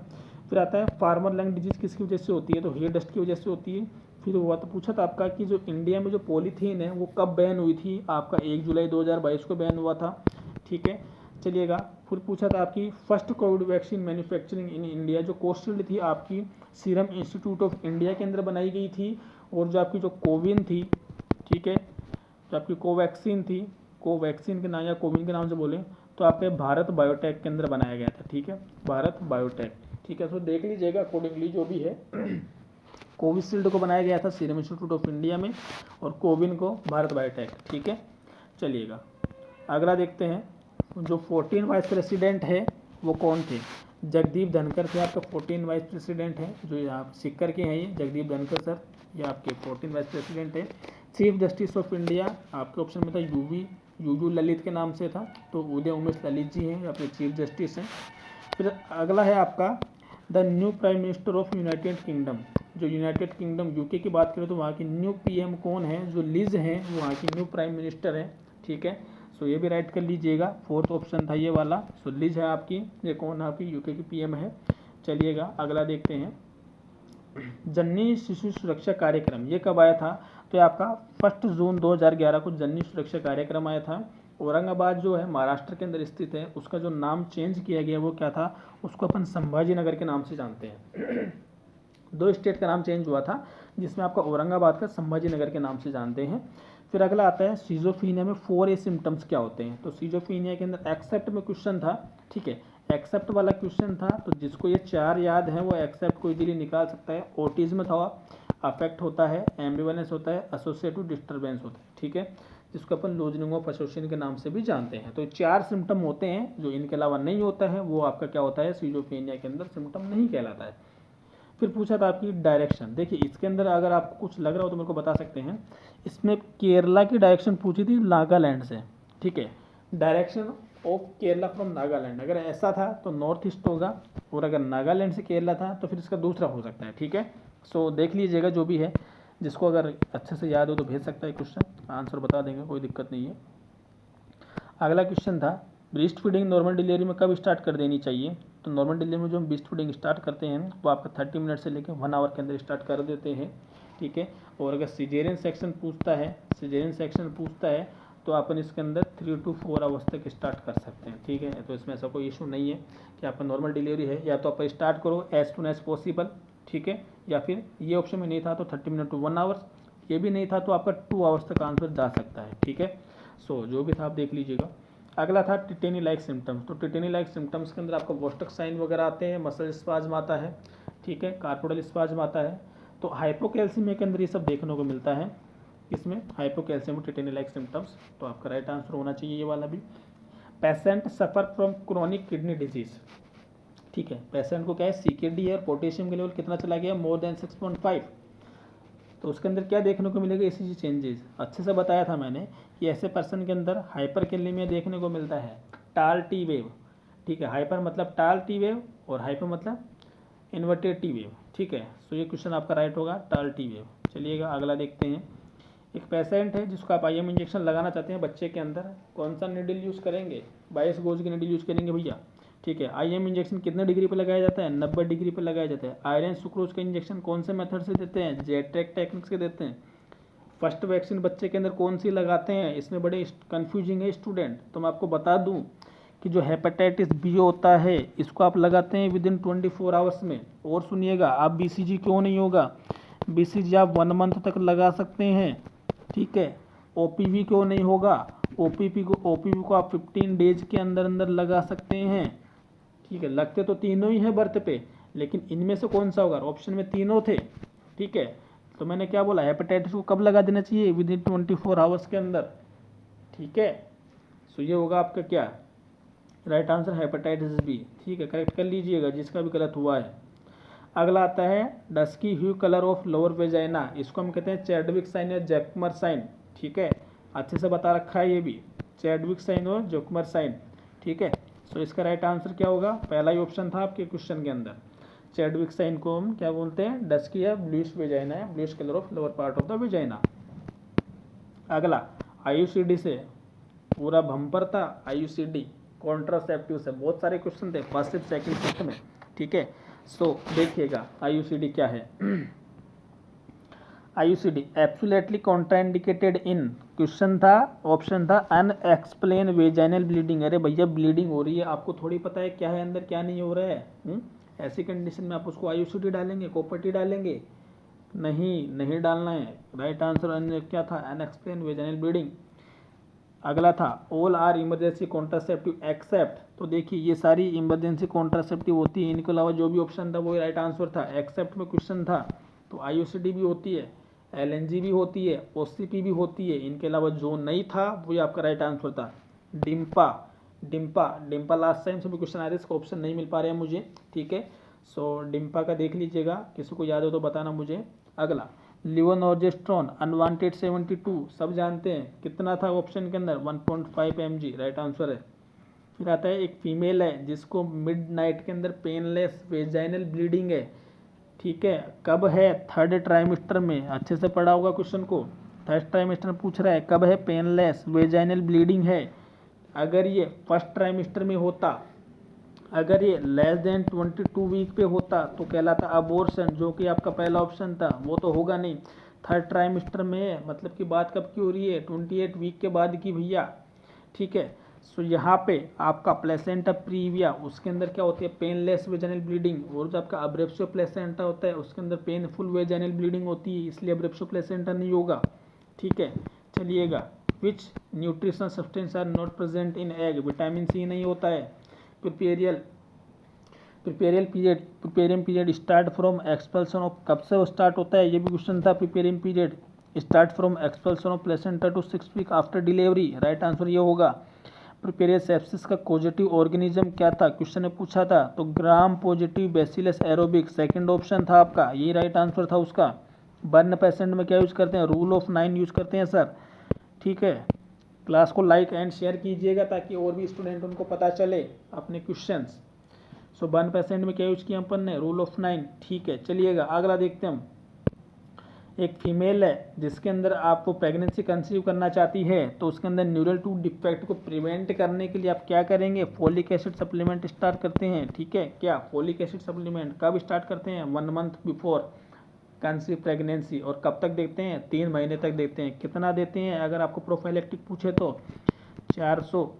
फिर आता है फार्मर लंग डिजीज किसकी वजह से होती है, तो हेयर डस्ट की वजह से होती है। फिर हुआ तो पूछा था आपका कि जो इंडिया में जो पॉलीथीन है वो कब बैन हुई थी, आपका 1 जुलाई 2022 को बैन हुआ था, ठीक है। चलिएगा फिर पूछा था आपकी first Covid vaccine manufacturing in India, जो कोस्टल थी आपकी सीरम इंस्टीट्यूट ऑफ इंडिया के अंदर बनाई गई थी, और जो आपकी जो कोविन थी, ठीक है, जो आपकी कोवैक्सीन थी, कोवैक्सीन के नाम या कोविन के नाम से बोले तो आपके भारत बायोटेक के अंदर बनाया गया था, ठीक है, भारत बायोटेक, ठीक है। तो देख लीजिएगा अकॉर्डिंगली जो भी है कोविशील्ड को बनाया गया था सीरम इंस्टीट्यूट ऑफ इंडिया में, और कोविन को भारत बायोटेक, ठीक है। चलिएगा अगला देखते हैं, जो 14 वाइस प्रेसिडेंट है वो कौन थे, जगदीप धनखड़ थे आपका 14 वाइस प्रेसिडेंट है, जो यहाँ सिक्कर के हैं ये जगदीप धनखड़ सर, ये आपके 14 वाइस प्रेसिडेंट है। चीफ जस्टिस ऑफ इंडिया आपके ऑप्शन में था यूयू ललित के नाम से था, तो उदय उमेश ललित जी हैं अपने चीफ जस्टिस हैं। फिर अगला है आपका the new prime minister of United kingdom, जो यूनाइटेड किंगडम यूके की बात करें तो वहाँ की न्यू पीएम कौन है, जो लिज हैं वहाँ की न्यू प्राइम मिनिस्टर हैं, ठीक है। सो ये भी राइट कर लीजिएगा, फोर्थ ऑप्शन था ये वाला, सो लिज है आपकी, ये कौन है आपकी यूके की पीएम है। चलिएगा अगला देखते हैं, जननी शिशु सुरक्षा कार्यक्रम ये कब आया था, तो ये आपका 1 जून 2011 को जननी सुरक्षा कार्यक्रम आया था। औरंगाबाद जो है महाराष्ट्र के अंदर स्थित है, उसका जो नाम चेंज किया गया वो क्या था, उसको अपन संभाजी नगर के नाम से जानते हैं। 2 स्टेट का नाम चेंज हुआ था, जिसमें आपका औरंगाबाद का संभाजी नगर के नाम से जानते हैं। फिर अगला आता है सीजोफीनिया में 4A सिम्टम्स क्या होते हैं, तो सीजोफीनिया के अंदर एक्सेप्ट में क्वेश्चन था, ठीक है, एक्सेप्ट वाला क्वेश्चन था, तो जिसको ये 4 याद है वो एक्सेप्ट को इजीली निकाल सकता है। ऑटिज्म था, अफेक्ट होता है, एम्बिवेलेंस होता है, एसोसिएटिव डिस्टर्बेंस होता है, ठीक है, जिसको अपन लूजनिंग ऑफ एसोसिएशन के नाम से भी जानते हैं। तो 4 सिम्टम होते हैं, जो इनके अलावा नहीं होता है वो आपका क्या होता है, सीजोफीनिया के अंदर सिम्टम नहीं कहलाता है। फिर पूछा था आपकी डायरेक्शन, देखिए इसके अंदर अगर आपको कुछ लग रहा हो तो मेरे को बता सकते हैं, इसमें केरला की डायरेक्शन पूछी थी नागालैंड से, ठीक है, direction of Kerala from Nagaland, अगर ऐसा था तो नॉर्थ ईस्ट होगा, और अगर नागालैंड से केरला था तो फिर इसका दूसरा हो सकता है, ठीक है। सो देख लीजिएगा जो भी है, जिसको अगर अच्छे से याद हो तो भेज सकता है क्वेश्चन, आंसर बता देंगे, कोई दिक्कत नहीं है। अगला क्वेश्चन था ब्रेस्ट फीडिंग नॉर्मल डिलीवरी में कब स्टार्ट कर देनी चाहिए, तो नॉर्मल डिलीवरी में जो हम ब्रेस्ट फीडिंग स्टार्ट करते हैं वो आपका 30 मिनट से लेकर 1 आवर के अंदर स्टार्ट कर देते हैं, ठीक है। और अगर सिजेरियन सेक्शन पूछता है तो अपन इसके अंदर 3 to 4 आवर्स तक स्टार्ट कर सकते हैं, ठीक है। तो इसमें ऐसा कोई इशू नहीं है कि आपका नॉर्मल डिलीवरी है, या तो आप स्टार्ट करो एज सुन एज पॉसिबल, ठीक है, या फिर ये ऑप्शन में नहीं था तो 30 मिनट to 1 आवर्स, ये भी नहीं था तो आपका 2 आवर्स तक आंसर जा सकता है, ठीक है। सो जो भी था आप देख लीजिएगा। अगला था टिटेनी लाइक सिम्टम्स, तो टिटेनी लाइक सिम्टम्स के अंदर आपका वोस्टक साइन वगैरह आते हैं, मसल स्पाज्म आता है, ठीक है, कार्पोडल स्पाज्म आता है, तो हाइपोकैल्सीमिया के अंदर ये सब देखने को मिलता है, इसमें हाइपोकैल्सियम टिटेनी लाइक सिम्टम्स, तो आपका राइट आंसर होना चाहिए ये वाला भी। Patient suffer from chronic kidney disease, ठीक है, पेशेंट को क्या है CKD है और पोटेशियम का लेवल कितना चला गया, मोर देन 6.5, तो उसके अंदर क्या देखने को मिलेगा, ECG चेंजेस, अच्छे से बताया था मैंने कि ऐसे पर्सन के अंदर हाइपरकैलेमिया देखने को मिलता है, टाल टी वेव, ठीक है, हाइपर मतलब टाल टी वेव और हाइपर मतलब इन्वर्टेड टी वेव, ठीक है। सो ये क्वेश्चन आपका राइट होगा, टाल टी वेव। चलिएगा अगला देखते हैं, एक पेशेंट है जिसको आप IM इंजेक्शन लगाना चाहते हैं बच्चे के अंदर, कौन सा नीडल यूज़ करेंगे, 22 गोज की नीडल यूज़ करेंगे भैया, ठीक है। IM इंजेक्शन कितने डिग्री पर लगाया जाता है, 90 डिग्री पर लगाया जाता है। आयरन सुक्रोज का इंजेक्शन कौन से मेथड से देते हैं, जेट्रेक टेक्निक से देते हैं। फर्स्ट वैक्सीन बच्चे के अंदर कौन सी लगाते हैं, इसमें बड़े कन्फ्यूजिंग है स्टूडेंट, तो मैं आपको बता दूं कि जो हेपेटाइटिस B होता है इसको आप लगाते हैं विदिन 24 आवर्स में। और सुनिएगा आप BCG क्यों नहीं होगा, BCG आप 1 मंथ तक लगा सकते हैं, ठीक है, ओपीवी क्यों नहीं होगा? ओपीवी को आप 15 डेज के अंदर अंदर लगा सकते हैं, ठीक है। लगते तो तीनों ही हैं बर्थ पे, लेकिन इनमें से कौन सा होगा? ऑप्शन में तीनों थे, ठीक है। तो मैंने क्या बोला, हेपेटाइटिस को कब लगा देना चाहिए? विद इन 24 आवर्स के अंदर, ठीक है। सो ये होगा आपका क्या राइट आंसर, हेपेटाइटिस बी, ठीक है। करेक्ट कर लीजिएगा जिसका भी गलत हुआ है। अगला आता है dusky hue colour of lower vagina, इसको हम कहते हैं चैडविक साइन या जैकमर साइन, ठीक है। अच्छे से बता रखा है ये भी, चैडविक साइन और जैकमर साइन, ठीक है। सो इसका राइट आंसर क्या होगा? पहला ही ऑप्शन था आपके क्वेश्चन के अंदर। चैडविक साइन को हम क्या बोलते हैं? डस्की या ब्लूइश वेजाइना है, bluish colour of lower part of the vagina. अगला आईयूसीडी से पूरा बम्पर था, आईयूसीडी कॉन्ट्रासेप्टिव से बहुत सारे क्वेश्चन थे फर्स्ट शिफ्ट सेकंड शिफ्ट में, ठीक है। सो देखिएगा आईयूसीडी क्या है। IUCD absolutely contraindicated in, question था, ऑप्शन था अनएक्सप्लेन वेजाइनल ब्लीडिंग। अरे भैया ब्लीडिंग हो रही है, आपको थोड़ी पता है क्या है अंदर क्या नहीं हो रहा है? ऐसी कंडीशन में आप उसको आईयूसीडी डालेंगे, कोपटी डालेंगे? नहीं डालना है। राइट आंसर क्या था? Unexplain vaginal bleeding. अगला था all are emergency contraceptive except, तो देखिए ये सारी इमरजेंसी कॉन्ट्रासेप्टिव होती है, इनके अलावा जो भी ऑप्शन था वही राइट आंसर था। एक्सेप्ट में क्वेश्चन था, तो आईयूसीडी भी होती है, एलएनजी भी होती है, ओसीपी भी होती है, इनके अलावा जो नहीं था वही आपका राइट आंसर था। डिम्पा लास्ट टाइम से भी क्वेश्चन आ रहे, इसका ऑप्शन नहीं मिल पा रहा है मुझे, ठीक है। सो डिम्पा का देख लीजिएगा, किसी को याद हो तो बताना मुझे। अगला लिवोनॉर्जेस्ट्रॉन अनवांटेड 72, सब जानते हैं कितना था ऑप्शन के अंदर? 1.5 mg, राइट आंसर है। फिर आता है एक फीमेल है जिसको मिड नाइट के अंदर पेनलेस वेजाइनल ब्लीडिंग है, ठीक है। कब है? थर्ड ट्राइमेस्टर में, अच्छे से पढ़ा होगा क्वेश्चन को। थर्ड ट्राइमेस्टर में पूछ रहा है कब है पेनलेस वेजाइनल ब्लीडिंग है। अगर ये फर्स्ट ट्राइमेस्टर में होता, अगर ये लेस देन 22 वीक पे होता तो कहलाता अबॉर्शन, जो कि आपका पहला ऑप्शन था, वो तो होगा नहीं। थर्ड ट्राइमेस्टर में है, मतलब कि बात कब की हो रही है? 28 वीक के बाद की भैया, ठीक है। सो यहाँ पे आपका प्लेसेंटा प्रीविया, उसके अंदर क्या होती है? Painless vaginal bleeding. और जो आपका अब्रेप्सियो प्लेसेंटा होता है उसके अंदर पेनफुल वेजाइनल ब्लीडिंग होती है, इसलिए अब्रेप्सियो प्लेसेंटा नहीं होगा, ठीक है। चलिएगा which nutritional substance are not present in egg, vitamin C नहीं होता है। Puerperium period start from expulsion of, कब से वो स्टार्ट होता है? ये भी क्वेश्चन था। Puerperium period start from expulsion of placenta to 6 week after delivery, right answer ये होगा। प्रिपेरियस सेप्सिस का पॉजिटिव ऑर्गेनिज्म क्या था? क्वेश्चन ने पूछा था, तो gram positive bacillus aerobic, second option था आपका, यही राइट आंसर था उसका। बर्न पेशेंट में क्या यूज करते हैं? रूल ऑफ 9 यूज करते हैं सर, ठीक है। क्लास को लाइक एंड शेयर कीजिएगा ताकि और भी स्टूडेंट उनको पता चले अपने क्वेश्चंस। सो 1% में क्या यूज किया अपन ने? रूल ऑफ 9, ठीक है। चलिएगा अगला देखते हैं हम। एक फीमेल है जिसके अंदर आप वो प्रेगनेंसी कंसीव करना चाहती है, तो उसके अंदर न्यूरल टूथ डिफेक्ट को प्रिवेंट करने के लिए आप क्या करेंगे? फोलिक एसिड सप्लीमेंट स्टार्ट करते हैं, ठीक है। क्या फोलिक एसिड सप्लीमेंट कब स्टार्ट करते हैं? 1 मंथ बिफोर कंसीव प्रेगनेंसी। और कब तक देते हैं? 3 महीने तक देते हैं। कितना देते हैं अगर आपको प्रोफाइलेक्टिक पूछे तो? 400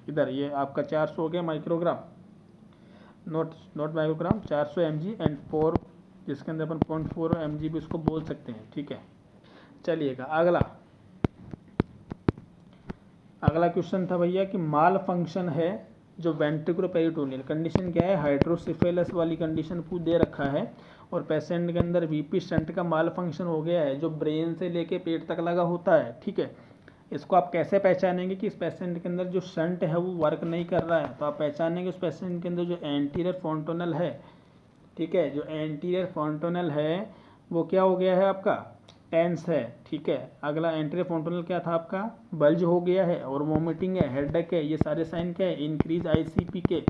इधर, ये आपका 400 हो गया microgram, not microgram, 400 mg and 4, जिसके अंदर अपन 0.4 mg भी इसको बोल सकते हैं, ठीक है। चलिएगा अगला क्वेश्चन था भैया कि माल फंक्शन है जो वेंट्रिकुलर पेरिटोनियल, कंडीशन क्या है? हाइड्रोसिफेलस वाली कंडीशन को दे रखा है, और पेशेंट के अंदर वीपी स्टंट का माल फंक्शन हो गया है जो ब्रेन से लेके पेट तक लगा होता है, ठीक है। इसको आप कैसे पहचानेंगे कि इस पेशेंट के अंदर जो शंट है वो वर्क नहीं कर रहा है? तो आप पहचानेंगे उस पेशेंट के अंदर जो एंटीरियर फोंटोनल है, ठीक है, जो एंटीरियर फोंटोनल है वो क्या हो गया है आपका? टेंस है, ठीक है। अगला एंटीरियर फोंटोनल क्या था आपका? बल्ज हो गया है, और वोमिटिंग है, हेडेक है, ये सारे साइन क्या है? इंक्रीज आईसीपी के,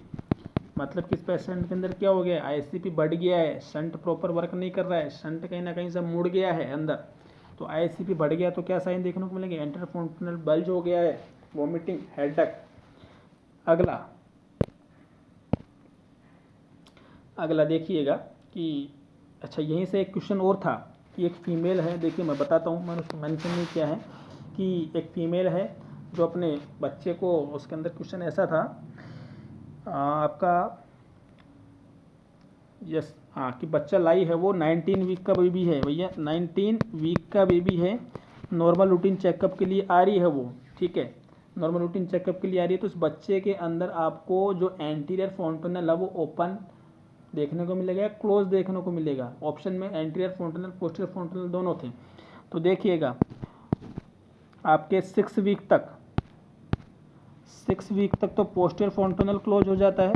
मतलब किस पेशेंट के अंदर क्या हो गया? आईसीपी बढ़ गया है, शंट प्रॉपर वर्क नहीं कर रहा है, शंट कहीं ना कहीं से मुड़ गया है अंदर, तो आईसीपी बढ़ गया तो क्या साइन देखने को मिलेंगे? एंटीरियर फोंटोनल बल्ज हो गया है, वोमिटिंग, हेडेक। अगला देखिएगा कि अच्छा यहीं से एक क्वेश्चन और था कि एक फीमेल है, देखिए मैं बताता हूँ, मैंने उसको मेंशन नहीं किया है, कि एक फीमेल है जो अपने बच्चे को, उसके अंदर क्वेश्चन ऐसा था आपका, यस हाँ कि बच्चा लाई है वो 19 वीक का बेबी है भैया, 19 वीक का बेबी है, नॉर्मल रूटीन चेकअप के लिए आ रही है वो, ठीक है, नॉर्मल रूटीन चेकअप के लिए आ रही है। तो उस बच्चे के अंदर आपको जो एंटीरियर फोंटोनल है वो ओपन देखने को मिलेगा या क्लोज देखने को मिलेगा। ऑप्शन में एंटीरियर फोंटोनल पोस्टीरियर फोंटोनल दोनों थे। तो देखिएगा आपके 6 वीक तक तो पोस्टीरियर फोंटोनल क्लोज हो जाता है,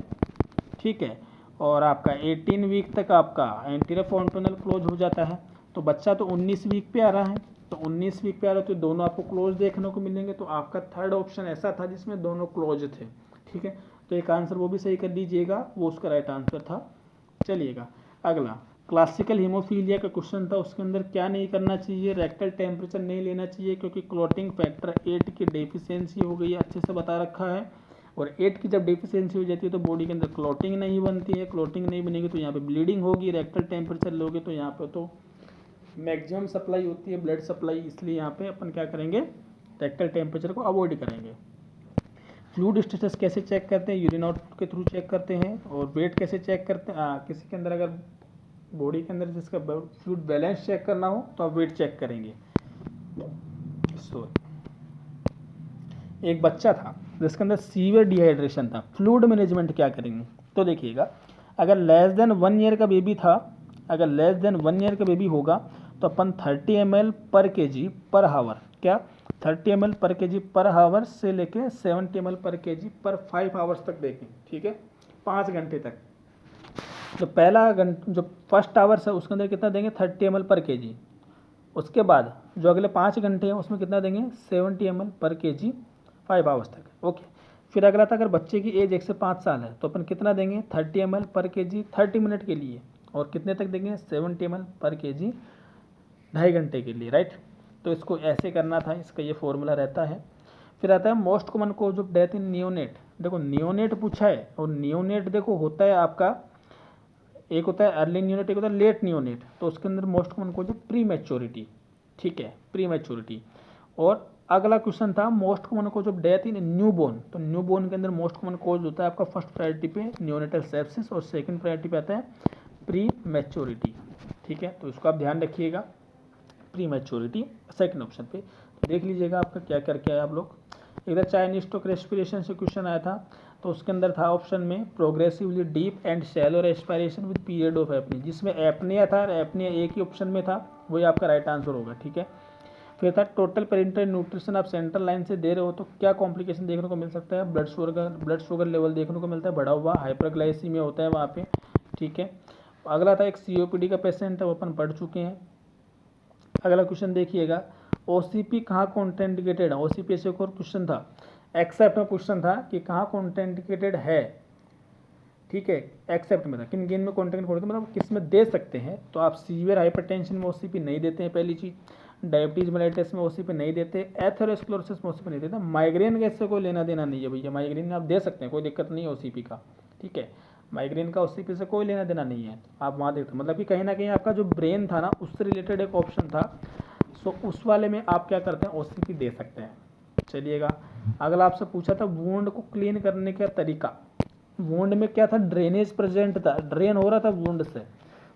ठीक है, और आपका 18 वीक तक आपका एंटीरियर फोंटोनल क्लोज हो जाता है। तो बच्चा तो 19 वीक पे आ रहा है, तो 19 वीक पे आ रहा है तो दोनों आपको क्लोज देखने को मिलेंगे। तो आपका थर्ड ऑप्शन ऐसा था जिसमें दोनों क्लोज थे, ठीक है। तो एक आंसर वो भी सही कर दीजिएगा, वो उसका राइट आंसर था। चलिएगा अगला क्लासिकल हीमोफीलिया का क्वेश्चन था, उसके अंदर क्या नहीं करना चाहिए, रेक्टल टेम्परेचर नहीं लेना चाहिए क्योंकि क्लोटिंग फैक्टर 8 की डेफिशिएंसी हो गई है, अच्छे से बता रखा है। और 8 की जब डेफिशिएंसी हो जाती है तो बॉडी के अंदर क्लोटिंग नहीं बनती है, क्लोटिंग नहीं बनेगी तो यहाँ पे ब्लीडिंग होगी। रेक्टल टेम्परेचर लोगे तो यहाँ पे तो मैक्सिमम सप्लाई होती है ब्लड सप्लाई, इसलिए यहाँ पे अपन क्या करेंगे, रेक्टल टेम्परेचर को अवॉइड करेंगे। फ्लूइड स्टेटस कैसे चेक करते हैं, यूरिन आउटपुट के थ्रू चेक करते हैं। और वेट कैसे चेक करते हैं, किसी के अंदर अगर बॉडी के अंदर जिसका फ्लूइड बैलेंस चेक करना हो तो आप वेट चेक करेंगे। एक बच्चा था जिसके अंदर सीवियर डिहाइड्रेशन था, फ्लूइड मैनेजमेंट क्या करेंगे। तो देखिएगा अगर लेस देन 1 ईयर का बेबी था, अगर लेस देन 1 ईयर का बेबी होगा तो अपन 30 ml पर kg पर हावर, क्या 30 ml पर kg पर हावर से लेके 70 ml पर kg पर 5 आवर्स तक देखें, ठीक है, 5 घंटे तक। जो पहला जो फर्स्ट आवर्स है उसके अंदर कितना देंगे 30 ml पर kg, उसके बाद जो अगले 5 घंटे हैं उसमें कितना देंगे 70 ml पर kg 5 आवर्स तक, ओके। फिर अगला था अगर बच्चे की एज 1 से 5 साल है तो अपन कितना देंगे 30 ml पर kg 30 मिनट के लिए, और कितने तक देंगे 70 ml पर kg 2.5 घंटे के लिए, राइट। तो इसको ऐसे करना था, इसका ये फॉर्मूला रहता है। फिर आता है most common cause of death in neonate. देखो नियोनेट पूछा है, और नियोनेट देखो होता है आपका, एक होता है अर्ली नियोनेट, एक होता है लेट नियोनेट। तो उसके अंदर मोस्ट कॉमन कॉज है प्री मैच्योरिटी, ठीक है, प्री मैच्योरिटी। और अगला क्वेश्चन था most common cause of death in newborn. तो न्यू बोर्न के अंदर मोस्ट कॉमन कॉज होता है आपका फर्स्ट प्रायोरिटी पे नियोनेटल सेप्सिस, और सेकंड प्रायोरिटी पे आता है प्री मैच्योरिटी, ठीक है। तो इसको आप ध्यान रखिएगा, प्री मैच्योरिटी सेकंड ऑप्शन पे। तो देख लीजिएगा आपका क्या करके आया आप लोग। इधर चाइनीज स्टॉक रेस्पिरेशन से क्वेश्चन आया था, तो उसके अंदर था ऑप्शन में progressively deep and shallow respiration with period of apnoea, जिसमें एपनिया था, एपनिया एक ही ऑप्शन में था, वही आपका राइट आंसर होगा, ठीक है। फिर था टोटल पेरेंटल न्यूट्रिशन आप सेंट्रल लाइन से दे रहे हो तो क्या कॉम्प्लिकेशन देखने को मिल सकता है, ब्लड शुगर लेवल देखने को मिलता है बढ़ा हुआ, हाइपरग्लाइसीमिया होता है वहाँ पे, ठीक है। अगला था एक सीओपीडी का पेशेंट है, वो अपन पढ़ चुके हैं। अगला क्वेश्चन देखिएगा ओसीपी कहाँ कॉन्टेंडिकेटेड है, ओसीपी से एक और क्वेश्चन था, एक्सेप्ट में क्वेश्चन था कि कहाँ कॉन्टेंडिकेटेड है, ठीक है, एक्सेप्ट में था किन किन में कॉन्टेंडिकेटेड मतलब किस में दे सकते हैं। तो आप सीवियर हाइपरटेंशन में ओसीपी नहीं देते हैं, पहली चीज़, डायबिटीज मेलाइटिस में ओसीपी नहीं देते, एथेरोस्क्लेरोसिस में ओसीपी नहीं देते, माइग्रेन का इससे कोई लेना देना नहीं है भैया, माइग्रेन में आप दे सकते हैं, कोई दिक्कत नहीं है ओसीपी का, ठीक है, माइग्रेन का ओसीपी से कोई लेना देना नहीं है, आप वहाँ देखते मतलब कि कहीं ना कहीं आपका जो ब्रेन था ना उससे रिलेटेड एक ऑप्शन था, सो उस वाले में आप क्या करते हैं ओसीपी दे सकते हैं। चलिएगा अगला आपसे पूछा था वुंड को क्लीन करने का तरीका, वुंड में क्या था ड्रेनेज प्रेजेंट था, ड्रेन हो रहा था वुंड से,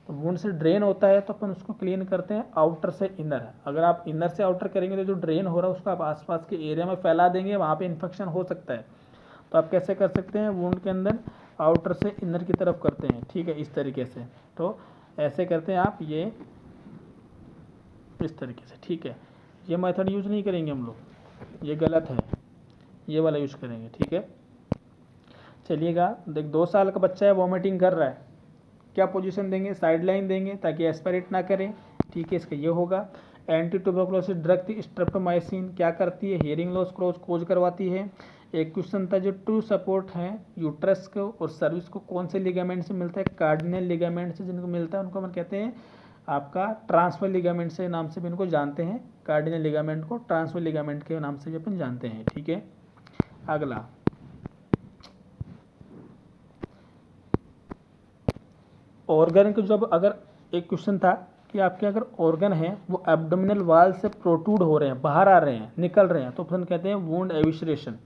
तो वुंड से ड्रेन होता है तो अपन उसको क्लीन करते हैं आउटर से इनर। अगर आप इनर से आउटर करेंगे तो जो ड्रेन हो रहा है उसको आप आसपास के एरिया में फैला देंगे, वहाँ पे इन्फेक्शन हो सकता है। तो आप कैसे कर सकते हैं वुंड के अंदर आउटर से इनर की तरफ करते हैं, ठीक है, इस तरीके से। तो ऐसे करते हैं आप, ये इस तरीके से, ठीक है। ये मेथड यूज़ नहीं करेंगे हम लोग, ये गलत है, ये वाला यूज़ करेंगे, ठीक है। चलिएगा देख 2 साल का बच्चा है वॉमिटिंग कर रहा है, क्या पोजीशन देंगे, साइड लाइन देंगे ताकि एस्पिरेट ना करें, ठीक है, इसका ये होगा। एंटी ट्यूबरकुलोसिस ड्रग थी स्ट्रेप्टोमाइसिन, क्या करती है हियरिंग लॉस कोज करवाती है। एक क्वेश्चन था जो ट्रू सपोर्ट है यूट्रस को और सर्विस को कौन से लिगामेंट से मिलता है, कार्डिनल लिगामेंट से जिनको मिलता है उनको हम कहते हैं आपका ट्रांसफर लिगामेंट से नाम से भी इनको जानते हैं, कार्डिनल लिगामेंट को ट्रांसफर लिगामेंट के नाम से भी अपन जानते हैं, ठीक है। अगला ऑर्गन को जब अगर एक क्वेश्चन था कि आपके अगर ऑर्गन हैं वो एब्डोमिनल वाल से प्रोट्रूड हो रहे हैं, बाहर आ रहे हैं, निकल रहे हैं, तो अपन कहते हैं वुंड एविसरेशन,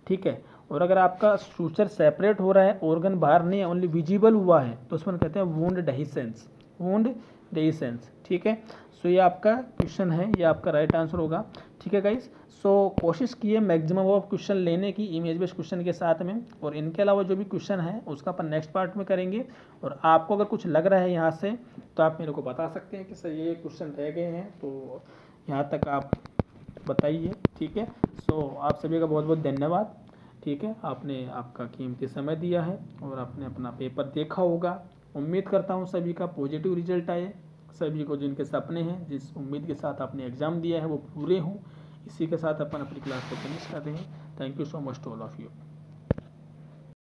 ठीक है। और अगर आपका सूचर सेपरेट हो रहा है, ऑर्गन बाहर नहीं है, ओनली विजिबल हुआ है, तो उसमें कहते हैं वुंड डेहिसेंस, वुंड डेहिसेंस। ठीक है, सो ये आपका क्वेश्चन है, ये आपका राइट आंसर होगा। ठीक है गाइस, सो कोशिश कीजिए मैक्सिमम ऑफ क्वेश्चन लेने की इमेज बेस्ड क्वेश्चन के साथ में, और इनके अलावा जो भी क्वेश्चन है उसका अपन नेक्स्ट पार्ट में करेंगे। और आपको अगर कुछ लग रहा है यहाँ से तो आप मेरे को बता सकते हैं कि सर ये क्वेश्चन रह गए हैं, तो यहाँ तक आप बताइए। ठीक है, सो आप सभी का बहुत बहुत धन्यवाद। ठीक है, आपने आपका कीमती समय दिया है और आपने अपना पेपर देखा होगा। उम्मीद करता हूँ सभी का पॉजिटिव रिजल्ट आए, सभी को जिनके सपने हैं, जिस उम्मीद के साथ आपने एग्ज़ाम दिया है वो पूरे हों। इसी के साथ अपन अपनी क्लास को फिनिश कर रहे हैं। Thank you so much to all of you.